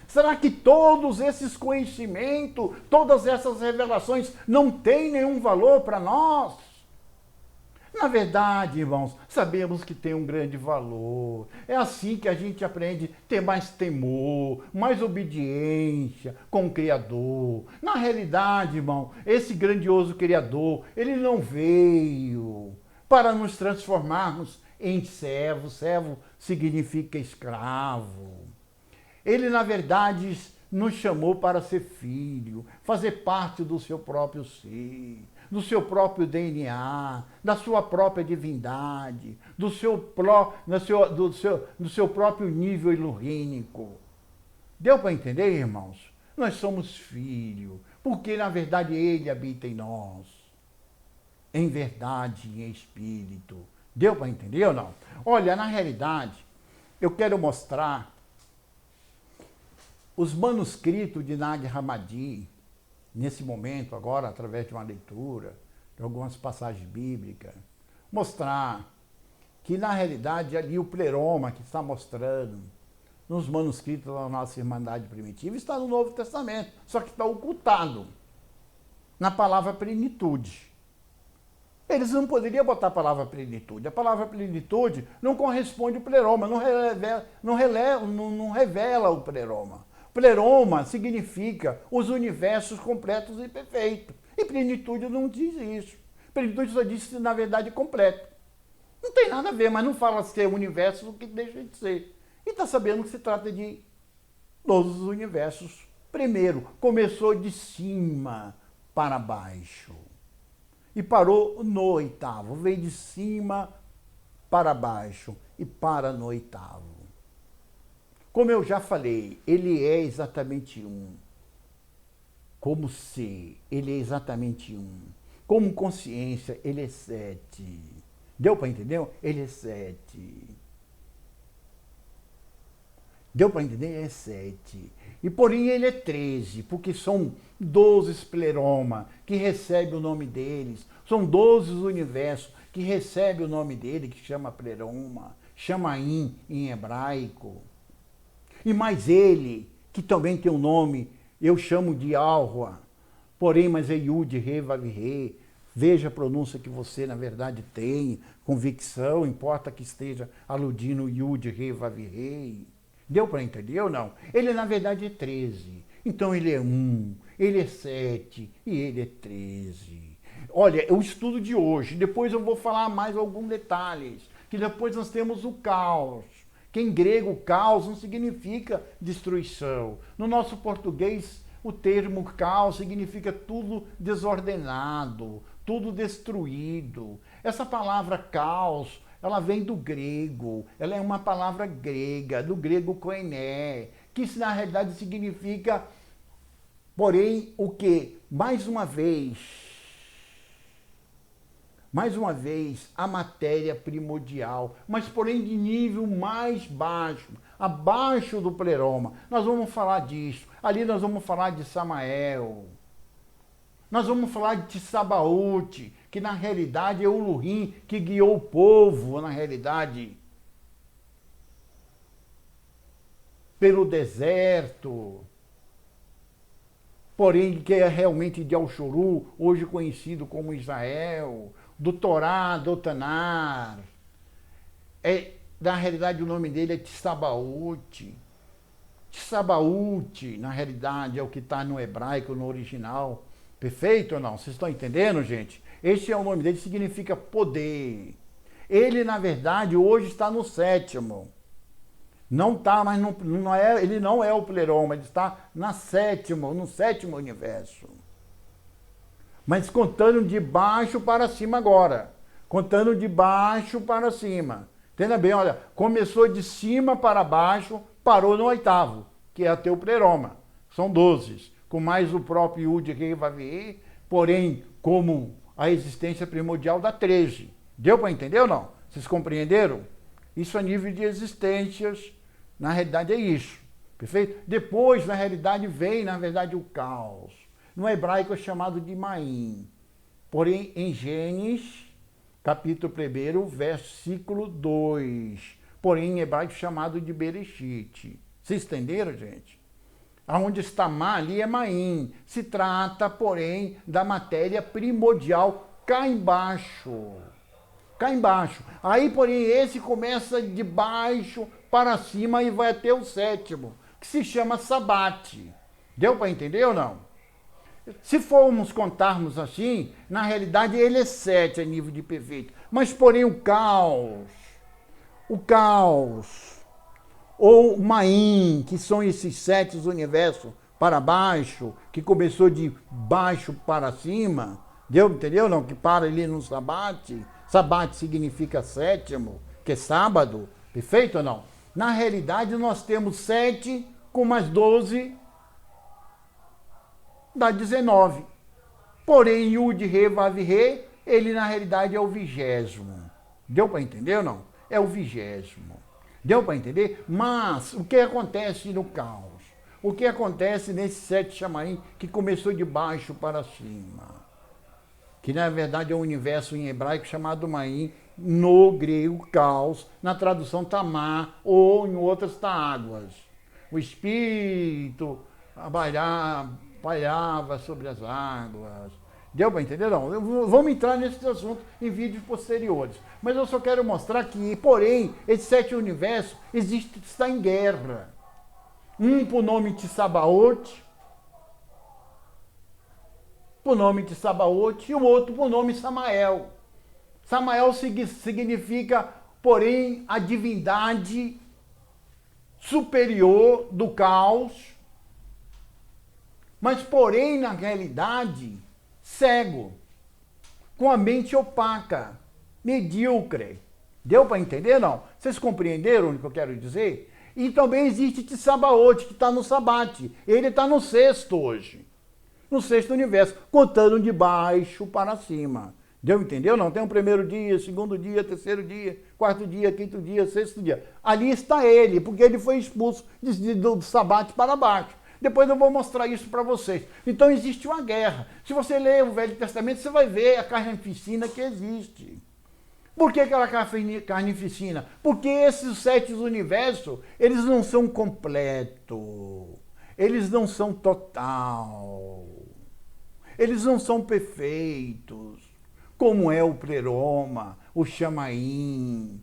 Será que todos esses conhecimentos, todas essas revelações não têm nenhum valor para nós? Na verdade, irmãos, sabemos que tem um grande valor. É assim que a gente aprende a ter mais temor, mais obediência com o Criador. Na realidade, irmão, esse grandioso Criador, ele não veio para nos transformarmos em servo. Servo significa escravo. Ele, na verdade, nos chamou para ser filho, fazer parte do seu próprio ser, do seu próprio DNA, da sua própria divindade, do seu próprio nível ilurrínico. Deu para entender, irmãos? Nós somos filhos, porque, na verdade, ele habita em nós, em verdade e em espírito. Deu para entender ou não? Olha, na realidade, eu quero mostrar os manuscritos de Nag Hammadi, nesse momento agora, através de uma leitura, de algumas passagens bíblicas, mostrar que, na realidade, ali o pleroma que está mostrando nos manuscritos da nossa Irmandade Primitiva está no Novo Testamento, só que está ocultado na palavra plenitude. Eles não poderiam botar a palavra plenitude. A palavra plenitude não corresponde ao pleroma, não revela o pleroma. Pleroma significa os universos completos e perfeitos. E plenitude não diz isso. Plenitude só diz, na verdade, completo. Não tem nada a ver, mas não fala ser universo o que deixa de ser. E está sabendo que se trata de todos os universos. Primeiro, começou de cima para baixo. E parou no oitavo. Veio de cima para baixo e para no oitavo. Como eu já falei, ele é exatamente um. Como ser, ele é exatamente um. Como consciência, ele é 7. Deu para entender? Ele é 7. Deu para entender? É 7. E porém ele é 13, porque são 12 pleroma que recebem o nome deles. São 12 os universos que recebem o nome dele, que chama pleroma, chama in em hebraico. E mais ele, que também tem um nome, eu chamo de Alroa, porém, mas é Yud, Re, Vav, Re. Veja a pronúncia que você, na verdade, tem, convicção, importa que esteja aludindo Yud, Re, Vav, Re. Deu para entender ou não? Ele, na verdade, é 13. Então, ele é 1, ele é 7 e ele é 13. Olha, é o estudo de hoje. Depois eu vou falar mais alguns detalhes, que depois nós temos o caos. Que em grego, caos não significa destruição. No nosso português, o termo caos significa tudo desordenado, tudo destruído. Essa palavra caos, ela vem do grego, ela é uma palavra grega, do grego koiné, que na realidade significa, porém, o quê? Mais uma vez, a matéria primordial, mas porém de nível mais baixo, abaixo do pleroma. Nós vamos falar disso. Ali nós vamos falar de Samael. Nós vamos falar de Sabaote, que na realidade é o Lurim que guiou o povo, na realidade, pelo deserto. Porém, que é realmente de Alxuru, hoje conhecido como Israel, do Torá, do Tanar. Na realidade, o nome dele é Tsabaote. Tsabaote, na realidade, é o que está no hebraico, no original. Perfeito ou não? Vocês estão entendendo, gente? Esse é o nome dele, significa poder. Ele, na verdade, hoje está no 7º. Não está, mas ele não é o pleroma, ele está no 7º universo. Mas contando de baixo para cima agora. Contando de baixo para cima. Entenda bem, olha, começou de cima para baixo, parou no 8º, que é até o pleroma. São 12, com mais o próprio Yud, Re, Vav, Re, porém, como a existência primordial dá 13. Deu para entender ou não? Vocês compreenderam? Isso a nível de existências, na realidade é isso. Perfeito? Depois, na realidade, vem, na verdade, o caos. No hebraico é chamado de Maim. Porém, em Gênesis, capítulo 1, versículo 2. Porém, em hebraico chamado de Bereshit. Vocês entenderam, gente? Aonde está Ma, ali é Maim. Se trata, porém, da matéria primordial cá embaixo. Cá embaixo. Aí, porém, esse começa de baixo para cima e vai até o 7º, que se chama Sabate. Deu para entender ou não? Se formos contarmos assim, na realidade ele é 7 a nível de perfeito. Mas, porém, o caos o caos, ou Maim, que são esses 7 universos para baixo, que começou de baixo para cima, entendeu? Não, que para ali no Sabate. Sabate significa 7º, que é sábado, perfeito ou não? Na realidade, nós temos 7 com mais 12, dá 19. Porém, Yud, Re, Vav, Re, ele na realidade é o 20º. Deu para entender ou não? É o 20º. Deu para entender? Mas o que acontece no caos? O que acontece nesse 7 chamarim que começou de baixo para cima? Que na verdade é um universo em hebraico chamado Maim, no grego caos, na tradução tamar, ou em outras tá águas. O espírito pairava sobre as águas. Deu para entender? Não, vamos entrar nesses assuntos em vídeos posteriores. Mas eu só quero mostrar que, porém, esse 7 universo está em guerra. Um por nome de Sabaoth, e o outro por nome Samael. Samael significa, porém, a divindade superior do caos, mas, porém, na realidade, cego, com a mente opaca, medíocre. Deu para entender, não? Vocês compreenderam o que eu quero dizer? E também existe Tsabaoth, que está no Sabate. Ele está no 6º hoje. No 6º universo, contando de baixo para cima. Deu, entendeu? Não tem um 1º dia, 2º dia, 3º dia, 4º dia, 5º dia, 6º dia. Ali está ele, porque ele foi expulso do Sabate para baixo. Depois eu vou mostrar isso para vocês. Então existe uma guerra. Se você ler o Velho Testamento, você vai ver a carnificina que existe. Por que aquela carnificina? Porque esses 7 universos, eles não são completos. Eles não são total. Eles não são perfeitos. Como é o Pleroma, o Chamaim.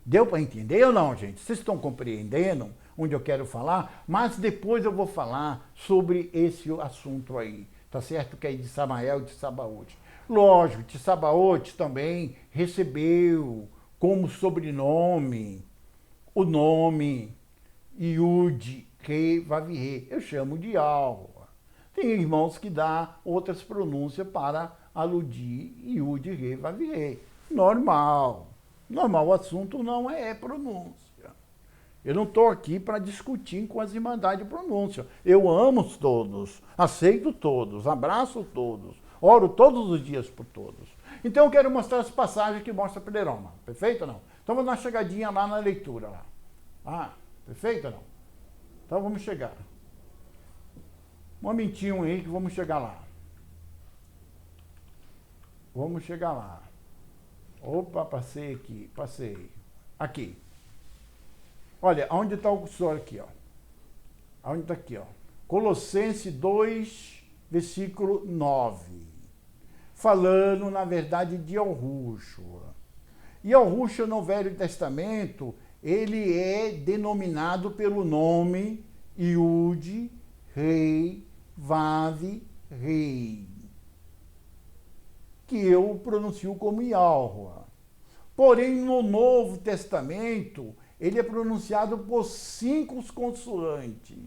Deu para entender ou não, gente? Vocês estão compreendendo onde eu quero falar? Mas depois eu vou falar sobre esse assunto aí. Tá certo? Que é de Samael e de Sabaoth. Lógico, de Sabaoth também recebeu como sobrenome o nome Yud, Re, Vav, Re. Eu chamo de Alva. Tem irmãos que dão outras pronúncias para aludir Yud, Re, Vav, Re. Normal. Normal, o assunto não é pronúncia. Eu não estou aqui para discutir com as irmandades de pronúncia. Eu amo todos, aceito todos, abraço todos, oro todos os dias por todos. Então eu quero mostrar as passagens que mostram Pleroma. Perfeito ou não? Então vamos dar uma chegadinha lá na leitura. Lá. Ah, perfeito ou não? Então vamos chegar. Um momentinho aí que vamos chegar lá. Vamos chegar lá. Opa, passei aqui, passei. Aqui. Olha, onde está o cursor aqui, ó? Onde está aqui, ó? Colossenses 2, versículo 9. Falando, na verdade, de Yahushua. E Yahushua, no Velho Testamento, ele é denominado pelo nome Yud, Rei, Vav, Rei, que eu pronuncio como Yahuwah. Porém, no Novo Testamento, ele é pronunciado por 5 consoantes,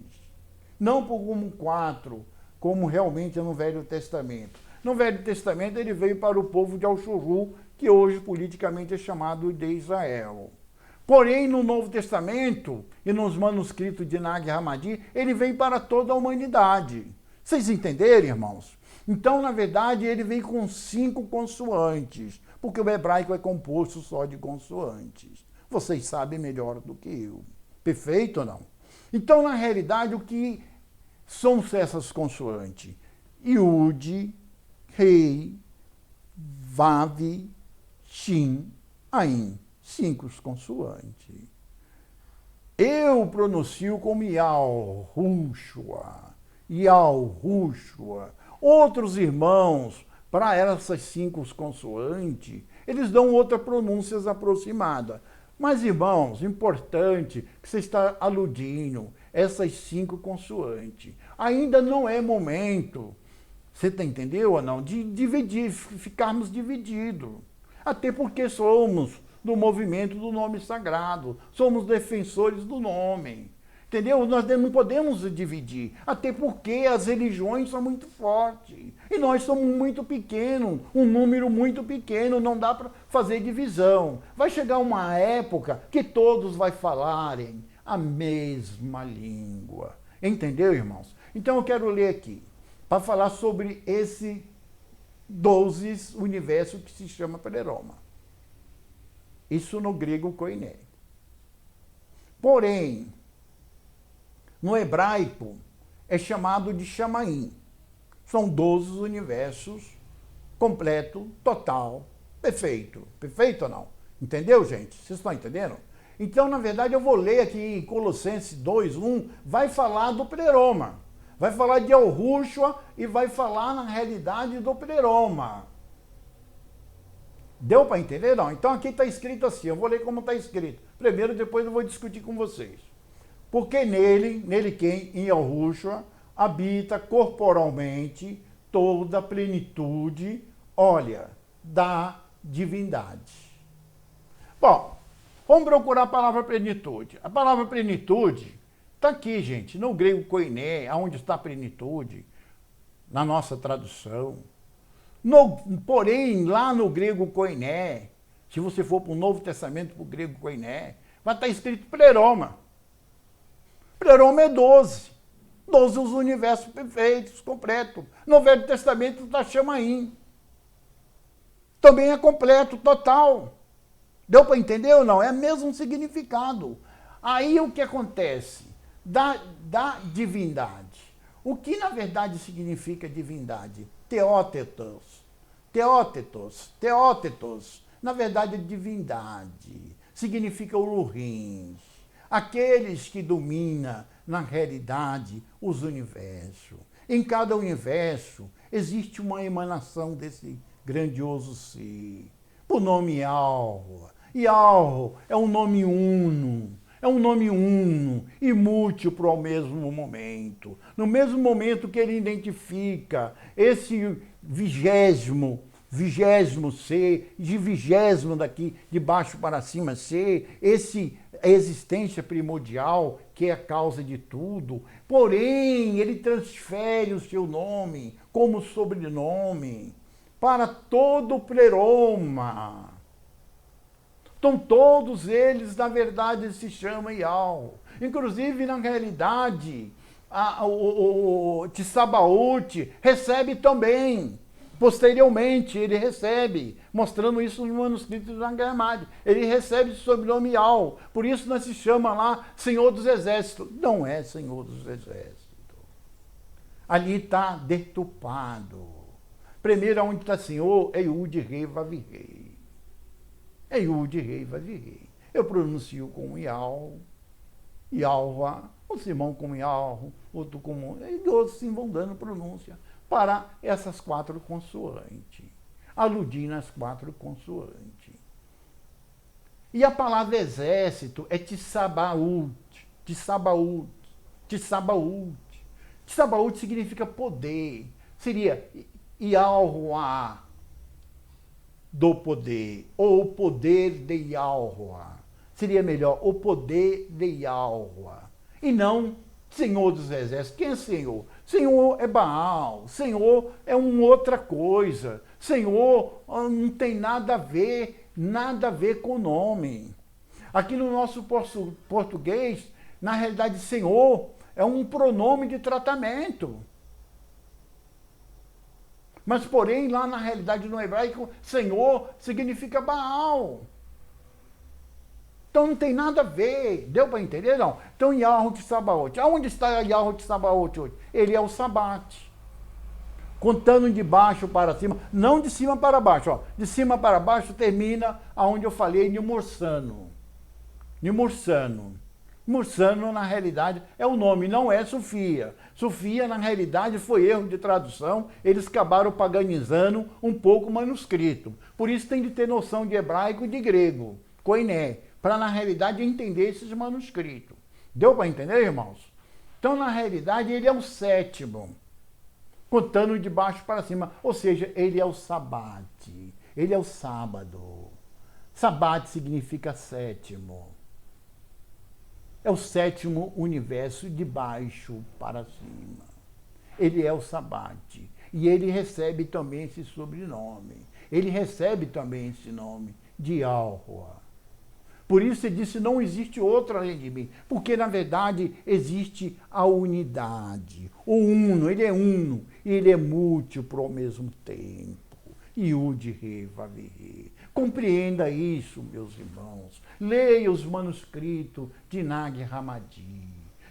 não por como 4, como realmente é no Velho Testamento. No Velho Testamento, ele veio para o povo de Al-Shuru, que hoje politicamente é chamado de Israel. Porém, no Novo Testamento e nos manuscritos de Nag Hammadi, ele vem para toda a humanidade. Vocês entenderam, irmãos? Então, na verdade, ele vem com 5 consoantes, porque o hebraico é composto só de consoantes. Vocês sabem melhor do que eu. Perfeito ou não? Então, na realidade, o que são essas consoantes? Yud, Rei, Vav, Shin, Ain. 5 consoantes. Eu pronuncio como Yahushua. Yahushua. Outros irmãos, para essas 5 consoantes, eles dão outra pronúncia aproximada. Mas, irmãos, importante que você está aludindo essas 5 consoantes. Ainda não é momento, você entendeu ou não, de dividir, ficarmos divididos. Até porque somos do movimento do nome sagrado. Somos defensores do nome. Entendeu? Nós não podemos dividir, até porque as religiões são muito fortes. E nós somos muito pequenos, um número muito pequeno, não dá para fazer divisão. Vai chegar uma época que todos vão falarem a mesma língua. Entendeu, irmãos? Então eu quero ler aqui, para falar sobre esse 12 universo que se chama Pleroma. Isso no grego koiné. Porém, no hebraico, é chamado de Chamaim. São 12 universos completo, total, perfeito. Perfeito ou não? Entendeu, gente? Vocês estão entendendo? Então, na verdade, eu vou ler aqui em Colossenses 2:1, vai falar do Pleroma. Vai falar de Yahushua e vai falar, na realidade, do Pleroma. Deu para entender? Não. Então, aqui está escrito assim, eu vou ler como está escrito. Primeiro, depois eu vou discutir com vocês. Porque nele quem, em Yahushua, habita corporalmente toda a plenitude, olha, da divindade. Bom, vamos procurar a palavra plenitude. A palavra plenitude está aqui, gente, no grego koiné, onde está a plenitude, na nossa tradução. Porém, lá no grego koiné, se você for para o Novo Testamento, para o grego koiné, vai estar escrito pleroma. Pleroma é 12. 12 os universos perfeitos, completos. No Velho Testamento está Chamaim. Também é completo, total. Deu para entender ou não? É o mesmo significado. Aí o que acontece? Da divindade. O que na verdade significa divindade? Teótetos. Teótetos. Teótetos. Na verdade, divindade. Significa Ururim. Aqueles que dominam, na realidade, os universos. Em cada universo existe uma emanação desse grandioso ser. O nome Yahweh. Yahweh é um nome uno. É um nome uno e múltiplo ao mesmo momento. No mesmo momento que ele identifica esse vigésimo ser, de vigésimo daqui, de baixo para cima ser, a existência primordial, que é a causa de tudo. Porém, ele transfere o seu nome como sobrenome para todo o pleroma. Então, todos eles, na verdade, se chamam Yahweh. Inclusive, na realidade, o Tsabaoth recebe também. Posteriormente, ele recebe, mostrando isso no manuscrito da Gemara. Ele recebe o sobrenome Yahweh. Por isso, nós se chama lá Senhor dos Exércitos. Não é Senhor dos Exércitos. Ali está deturpado. Primeiro, onde está Senhor, é Yud Rei Vav-Rei. É Yud Rei Vav-Rei. Eu pronuncio como Yahweh, Yahweh, os irmãos como Yahweh, outro como... E outros sim vão dando pronúncia para essas 4 consoantes, aludindo às 4 consoantes. E a palavra exército é Tsabaoth, Tsabaoth, Tsabaoth. Tsabaoth significa poder, seria Yahweh do poder, ou o poder de Yahweh. Seria melhor, o poder de Yahweh, e não Senhor dos Exércitos. Quem é Senhor? Senhor é Baal, Senhor é uma outra coisa. Senhor não tem nada a ver com o nome. Aqui no nosso português, na realidade, Senhor é um pronome de tratamento. Mas, porém, lá na realidade, no hebraico, Senhor significa Baal. Então não tem nada a ver. Deu para entender? Não. Então, Yahweh Tsabaoth. Aonde está Yahweh Tsabaoth hoje? Ele é o Sabate. Contando de baixo para cima. Não de cima para baixo. Ó. De cima para baixo termina aonde eu falei, Nimursano. Nimursano. Mursano, na realidade, é o nome, não é Sofia. Sofia, na realidade, foi erro de tradução. Eles acabaram paganizando um pouco o manuscrito. Por isso tem de ter noção de hebraico e de grego. Koiné. Para, na realidade, entender esses manuscritos. Deu para entender, irmãos? Então, na realidade, ele é o 7º, contando de baixo para cima. Ou seja, ele é o sabate, ele é o sábado. Sabat significa sétimo. É o sétimo universo de baixo para cima. Ele é o Sabat. E ele recebe também esse sobrenome. Ele recebe também esse nome de Yahweh. Por isso ele disse, não existe outro além de mim. Porque, na verdade, existe a unidade. O uno, ele é uno. E ele é múltiplo ao mesmo tempo. Yud, Re, Vav, Re. Compreenda isso, meus irmãos. Leia os manuscritos de Nag Hammadi.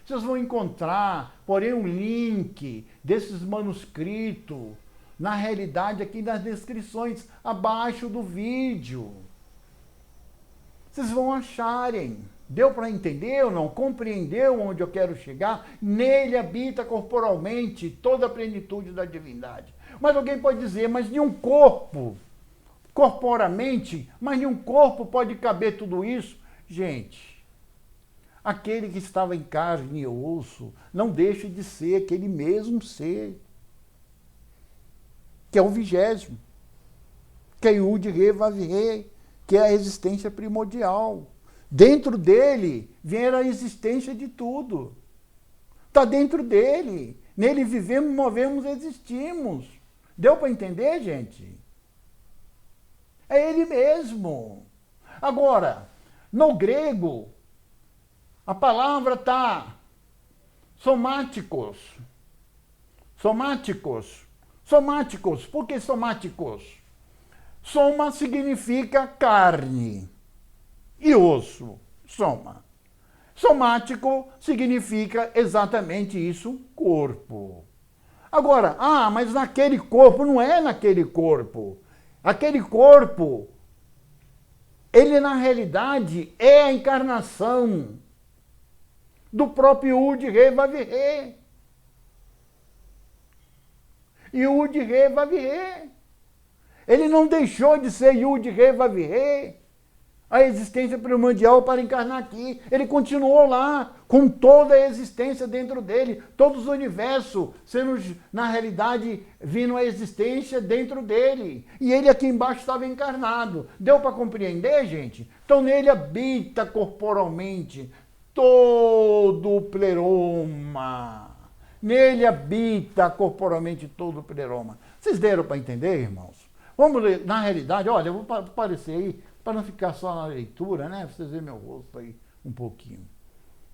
Vocês vão encontrar, porém, um link desses manuscritos, na realidade, aqui nas descrições, abaixo do vídeo. Vocês vão acharem. Deu para entender ou não? Compreendeu onde eu quero chegar? Nele habita corporalmente toda a plenitude da divindade. Mas alguém pode dizer, mas nenhum corpo, corporalmente, mas nenhum corpo pode caber tudo isso? Gente, aquele que estava em carne e osso não deixa de ser aquele mesmo ser, que é o 20º, que é Yud, Re, Vav, Re, que é a existência primordial. Dentro dele vem a existência de tudo. Está dentro dele. Nele vivemos, movemos, existimos. Deu para entender, gente? É ele mesmo. Agora, no grego, a palavra está somáticos. Somáticos. Somáticos. Por que somáticos? Soma significa carne e osso. Soma. Somático significa exatamente isso, corpo. Agora, mas naquele corpo, não é naquele corpo. Aquele corpo, ele na realidade é a encarnação do próprio Yud, Re, Vav, Re. Yud, Re, Vav, Re. Ele não deixou de ser Yud, Re, Vav, Re, a existência primordial para encarnar aqui. Ele continuou lá, com toda a existência dentro dele, todos os universos sendo, na realidade, vindo a existência dentro dele. E ele aqui embaixo estava encarnado. Deu para compreender, gente? Então nele habita corporalmente todo o pleroma. Nele habita corporalmente todo o pleroma. Vocês deram para entender, irmãos? Vamos ler, na realidade, olha, eu vou aparecer aí, para não ficar só na leitura, né? Pra vocês verem meu rosto aí um pouquinho.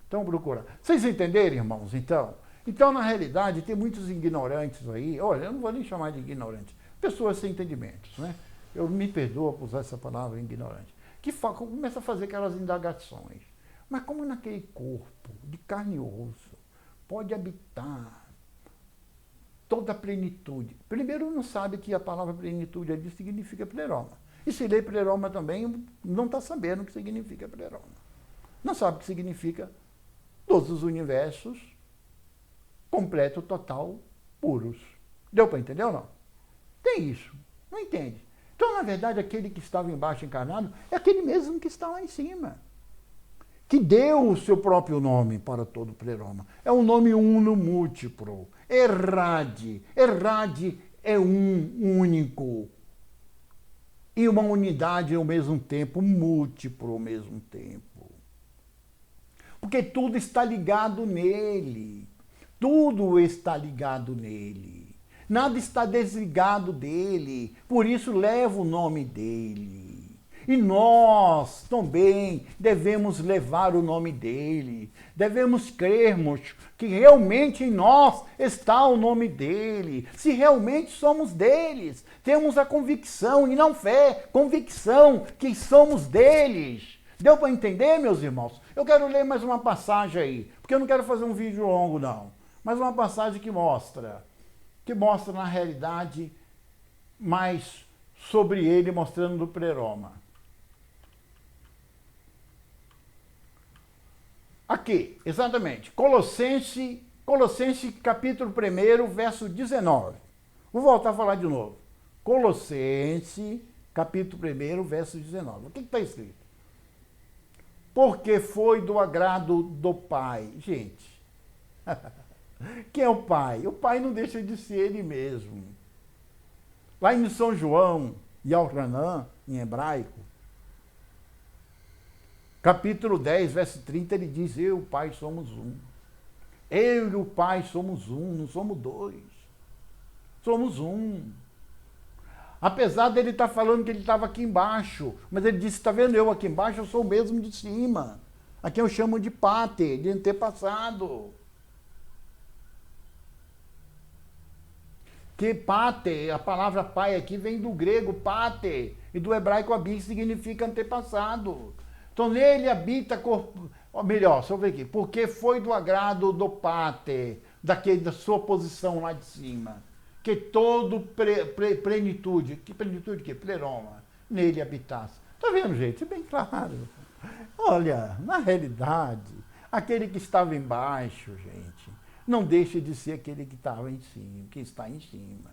Então, procura. Vocês entenderam, irmãos, então? Então, na realidade, tem muitos ignorantes aí, olha, eu não vou nem chamar de ignorantes, pessoas sem entendimentos, né? Eu me perdoo por usar essa palavra ignorante, que começa a fazer aquelas indagações. Mas como naquele corpo de carne e osso pode habitar toda a plenitude? Primeiro, não sabe que a palavra plenitude ali significa pleroma. E se lê pleroma também, não está sabendo o que significa pleroma. Não sabe o que significa todos os universos, completo, total, puros. Deu para entender ou não? Tem isso. Não entende. Então, na verdade, aquele que estava embaixo encarnado é aquele mesmo que está lá em cima, que deu o seu próprio nome para todo o pleroma. É um nome uno múltiplo. Errade. Errade é um único. E uma unidade ao mesmo tempo, múltiplo ao mesmo tempo. Porque tudo está ligado nele. Tudo está ligado nele. Nada está desligado dele. Por isso leva o nome dele. E nós também devemos levar o nome dele. Devemos crermos que realmente em nós está o nome dele. Se realmente somos deles, temos a convicção, e não fé, convicção que somos deles. Deu para entender, meus irmãos? Eu quero ler mais uma passagem aí, porque eu não quero fazer um vídeo longo, não. Mas uma passagem que mostra na realidade mais sobre ele, mostrando do pleroma. Aqui, exatamente, Colossenses capítulo 1, verso 19. Vou voltar a falar de novo. Colossenses capítulo 1, verso 19. O que está escrito? Porque foi do agrado do Pai. Gente, quem é o Pai? O Pai não deixa de ser ele mesmo. Lá em São João, Yahanan, em hebraico, Capítulo 10, verso 30, ele diz, eu e o Pai somos um. Eu e o Pai somos um, não somos dois. Somos um. Apesar dele estar falando que ele estava aqui embaixo, mas ele disse, está vendo eu aqui embaixo, eu sou o mesmo de cima. Aqui eu chamo de pater, de antepassado. Que pater, a palavra pai aqui vem do grego pater, e do hebraico abis, significa antepassado. Então nele habita, melhor, deixa eu ver aqui, porque foi do agrado do pater, da sua posição lá de cima, que todo plenitude, que plenitude que? Pleroma, nele habitasse. Tá vendo, gente? É bem claro. Olha, na realidade, aquele que estava embaixo, gente, não deixa de ser aquele que estava em cima, que está em cima.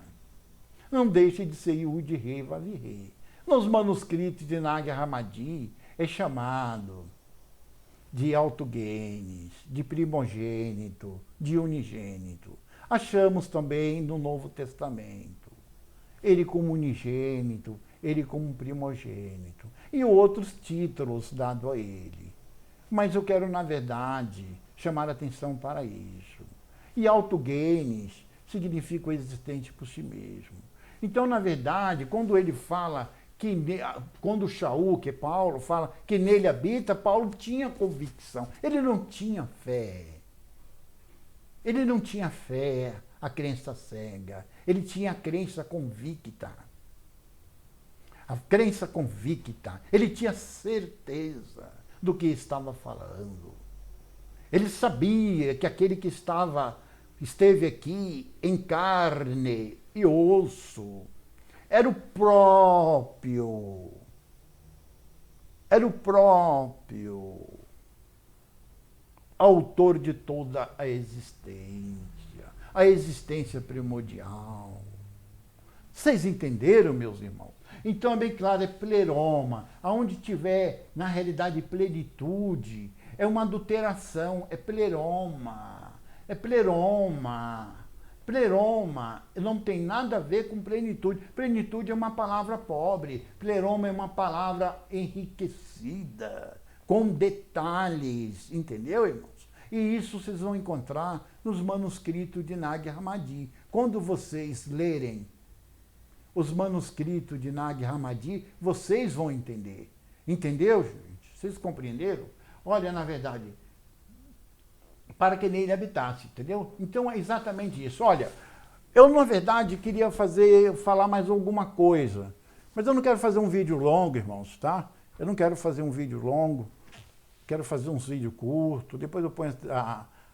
Não deixa de ser Yud Rei Vav Rei. Nos manuscritos de Nag Hammadi é chamado de autogenes, de primogênito, de unigênito. Achamos também no Novo Testamento. Ele como unigênito, ele como primogênito. E outros títulos dados a ele. Mas eu quero, na verdade, chamar a atenção para isso. E autogenes significa o existente por si mesmo. Então, na verdade, quando ele fala quando Shaul, que é Paulo, fala que nele habita, Paulo tinha convicção. Ele não tinha fé. Ele não tinha fé, a crença cega. Ele tinha a crença convicta. A crença convicta. Ele tinha certeza do que estava falando. Ele sabia que aquele que esteve aqui em carne e osso era o próprio autor de toda a existência primordial. Vocês entenderam, meus irmãos? Então é bem claro, é pleroma. Aonde tiver, na realidade, plenitude, é uma adulteração, é pleroma. É pleroma. Pleroma não tem nada a ver com plenitude. Plenitude é uma palavra pobre. Pleroma é uma palavra enriquecida, com detalhes. Entendeu, irmãos? E isso vocês vão encontrar nos manuscritos de Nag Hammadi. Quando vocês lerem os manuscritos de Nag Hammadi, vocês vão entender. Entendeu, gente? Vocês compreenderam? Olha, na verdade, para que nele habitasse, entendeu? Então é exatamente isso. Olha, eu na verdade queria falar mais alguma coisa, mas eu não quero fazer um vídeo longo, irmãos, tá? Eu não quero fazer um vídeo longo, quero fazer uns vídeos curtos, depois eu ponho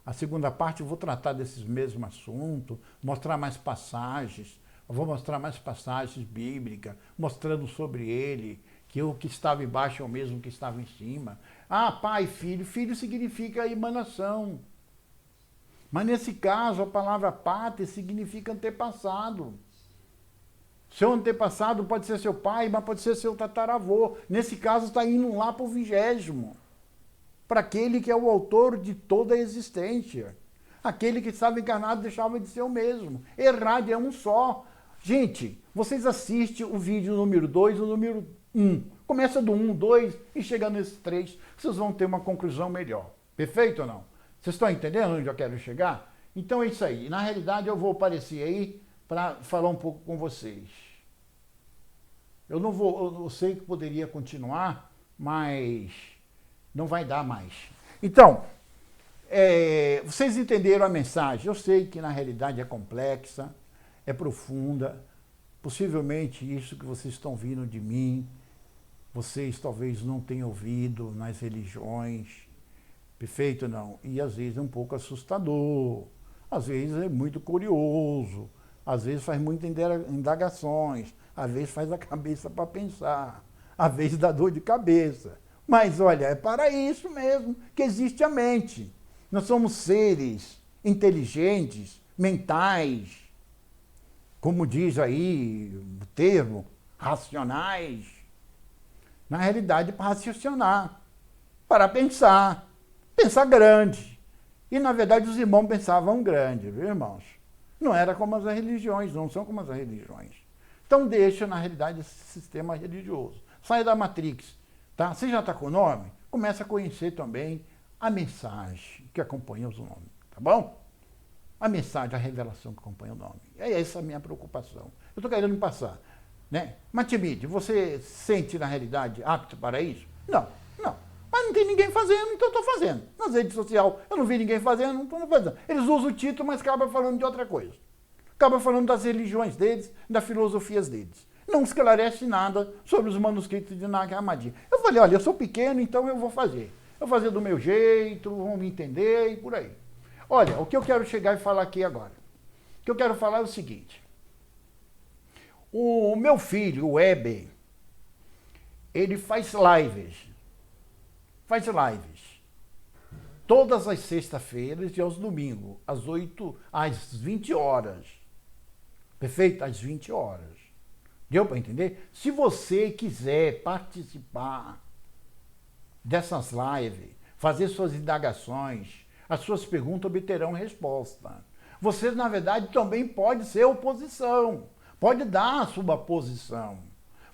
a segunda parte, eu vou tratar desses mesmos assuntos, mostrar mais passagens, eu vou mostrar mais passagens bíblicas, mostrando sobre ele, que o que estava embaixo é o mesmo que estava em cima. Ah, pai, filho. Filho significa emanação. Mas nesse caso, a palavra pater significa antepassado. Seu antepassado pode ser seu pai, mas pode ser seu tataravô. Nesse caso, está indo lá para o 20º. Para aquele que é o autor de toda a existência. Aquele que estava encarnado deixava de ser o mesmo. Errado é um só. Gente, vocês assistem o vídeo número 2 e o número 1. Começa do 1, 2 e chega nesse 3. Vocês vão ter uma conclusão melhor. Perfeito ou não? Vocês estão entendendo onde eu quero chegar? Então é isso aí. Na realidade, eu vou aparecer aí para falar um pouco com vocês. Eu sei que poderia continuar, mas não vai dar mais. Então, vocês entenderam a mensagem. Eu sei que na realidade é complexa, é profunda. Possivelmente isso que vocês estão ouvindo de mim, vocês talvez não tenham ouvido nas religiões. Perfeito ou não? E às vezes é um pouco assustador, às vezes é muito curioso, às vezes faz muitas indagações, às vezes faz a cabeça para pensar, às vezes dá dor de cabeça. Mas olha, é para isso mesmo que existe a mente. Nós somos seres inteligentes, mentais, como diz aí o termo, racionais. Na realidade, para raciocinar, para pensar grande. E, na verdade, os irmãos pensavam grande, viu, irmãos? Não era como as religiões, não são como as religiões. Então, deixa, na realidade, esse sistema religioso. Sai da Matrix, tá? Você já está com o nome? começa a conhecer também a mensagem que acompanha os nomes, tá bom? A mensagem, a revelação que acompanha o nome. É essa a minha preocupação. Eu estou querendo passar, né? Matimide, você sente na realidade apto para isso? Não, não. Mas não tem ninguém fazendo, então eu estou fazendo. Nas redes sociais eu não vi ninguém fazendo, não estou fazendo. Eles usam o título, mas acabam falando de outra coisa. Acabam falando das religiões deles, das filosofias deles. Não esclarece nada sobre os manuscritos de Nag Hammadi. Eu falei, olha, eu sou pequeno, então eu vou fazer. Eu vou fazer do meu jeito, vão me entender e por aí. Olha, o que eu quero chegar e falar aqui agora. O que eu quero falar é o seguinte. O meu filho, o Weber, ele faz lives. Faz lives. Todas as sextas-feiras e aos domingos, às 20 horas. Perfeito? Às 20 horas. Deu para entender? Se você quiser participar dessas lives, fazer suas indagações, as suas perguntas obterão resposta. Você, na verdade, também pode ser oposição. Pode dar a sua posição.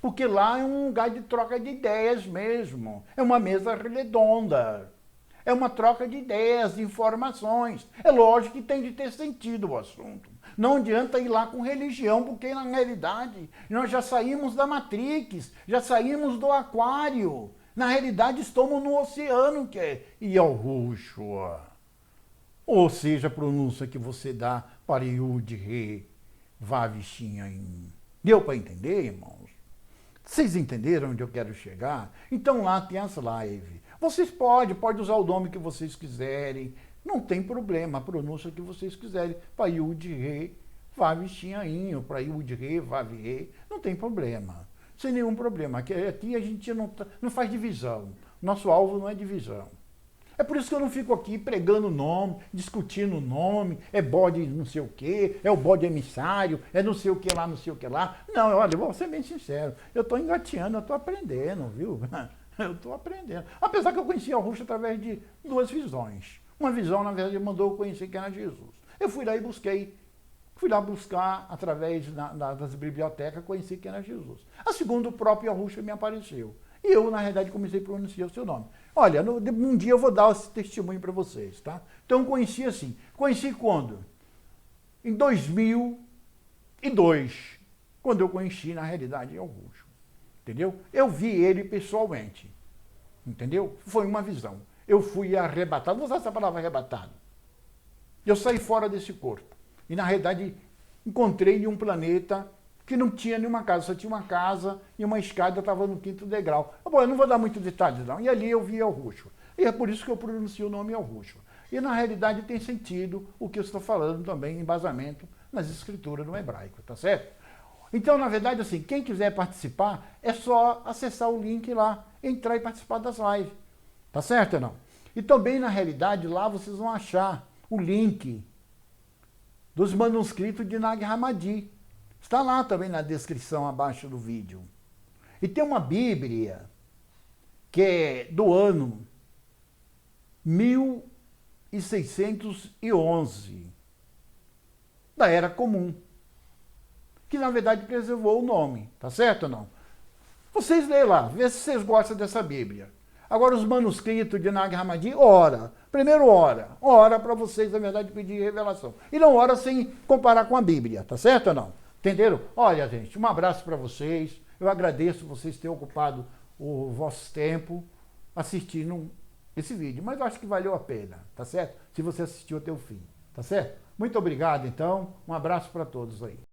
Porque lá é um lugar de troca de ideias mesmo. É uma mesa redonda. É uma troca de ideias, de informações. É lógico que tem de ter sentido o assunto. Não adianta ir lá com religião, porque na realidade nós já saímos da Matrix, já saímos do aquário. Na realidade estamos no oceano, que é Yahushua. Ou seja, a pronúncia que você dá para Yud, Re, Vav, Shin, Ain. Deu para entender, irmãos? Vocês entenderam onde eu quero chegar? Então lá tem as lives. Vocês podem usar o nome que vocês quiserem. Não tem problema, a pronúncia que vocês quiserem. Para Yud, Re, Vav, Shin, Ain, ou para Yud, Re, Vav, Re. Não tem problema. Sem nenhum problema. Aqui a gente não faz divisão. Nosso alvo não é divisão. É por isso que eu não fico aqui pregando nome, discutindo nome, é bode não sei o quê, é o bode emissário, é não sei o que lá, não sei o que lá. Não, olha, eu vou ser bem sincero, eu estou engateando, eu estou aprendendo, viu? Eu estou aprendendo. Apesar que eu conheci a Ruxa através de duas visões. Uma visão, na verdade, mandou eu conhecer quem era Jesus. Eu fui lá e busquei. Fui lá buscar, através das bibliotecas, conhecer quem era Jesus. A segunda, o próprio Yahushua me apareceu. E eu, na realidade, comecei a pronunciar o seu nome. Olha, um dia eu vou dar esse testemunho para vocês, tá? Então, eu conheci assim. Conheci quando? Em 2002, quando eu conheci, na realidade, Yahushua. Entendeu? Eu vi ele pessoalmente. Entendeu? Foi uma visão. Eu fui arrebatado. Vou usar essa palavra arrebatado. Eu saí fora desse corpo. E, na realidade, encontrei em um planeta que não tinha nenhuma casa, só tinha uma casa e uma escada, estava no 5º degrau. Bom, eu não vou dar muito detalhes, não. E ali eu vi Yahushua. E é por isso que eu pronuncio o nome Yahushua. E, na realidade, tem sentido o que eu estou falando também, embasamento nas escrituras no hebraico, tá certo? Então, na verdade, assim, quem quiser participar, é só acessar o link lá, entrar e participar das lives. Tá certo ou não? E também, na realidade, lá vocês vão achar o link dos manuscritos de Nag Hammadi. Está lá também na descrição abaixo do vídeo. E tem uma Bíblia que é do ano 1611, da Era Comum, que na verdade preservou o nome, tá certo ou não? Vocês leem lá, vê se vocês gostam dessa Bíblia. Agora os manuscritos de Nag Hammadi, ora. Primeiro ora para vocês, na verdade, pedir revelação. E não ora sem comparar com a Bíblia, tá certo ou não? Entenderam? Olha, gente, um abraço para vocês. Eu agradeço vocês terem ocupado o vosso tempo assistindo esse vídeo. Mas eu acho que valeu a pena, tá certo? Se você assistiu até o fim, tá certo? Muito obrigado, então. Um abraço para todos aí.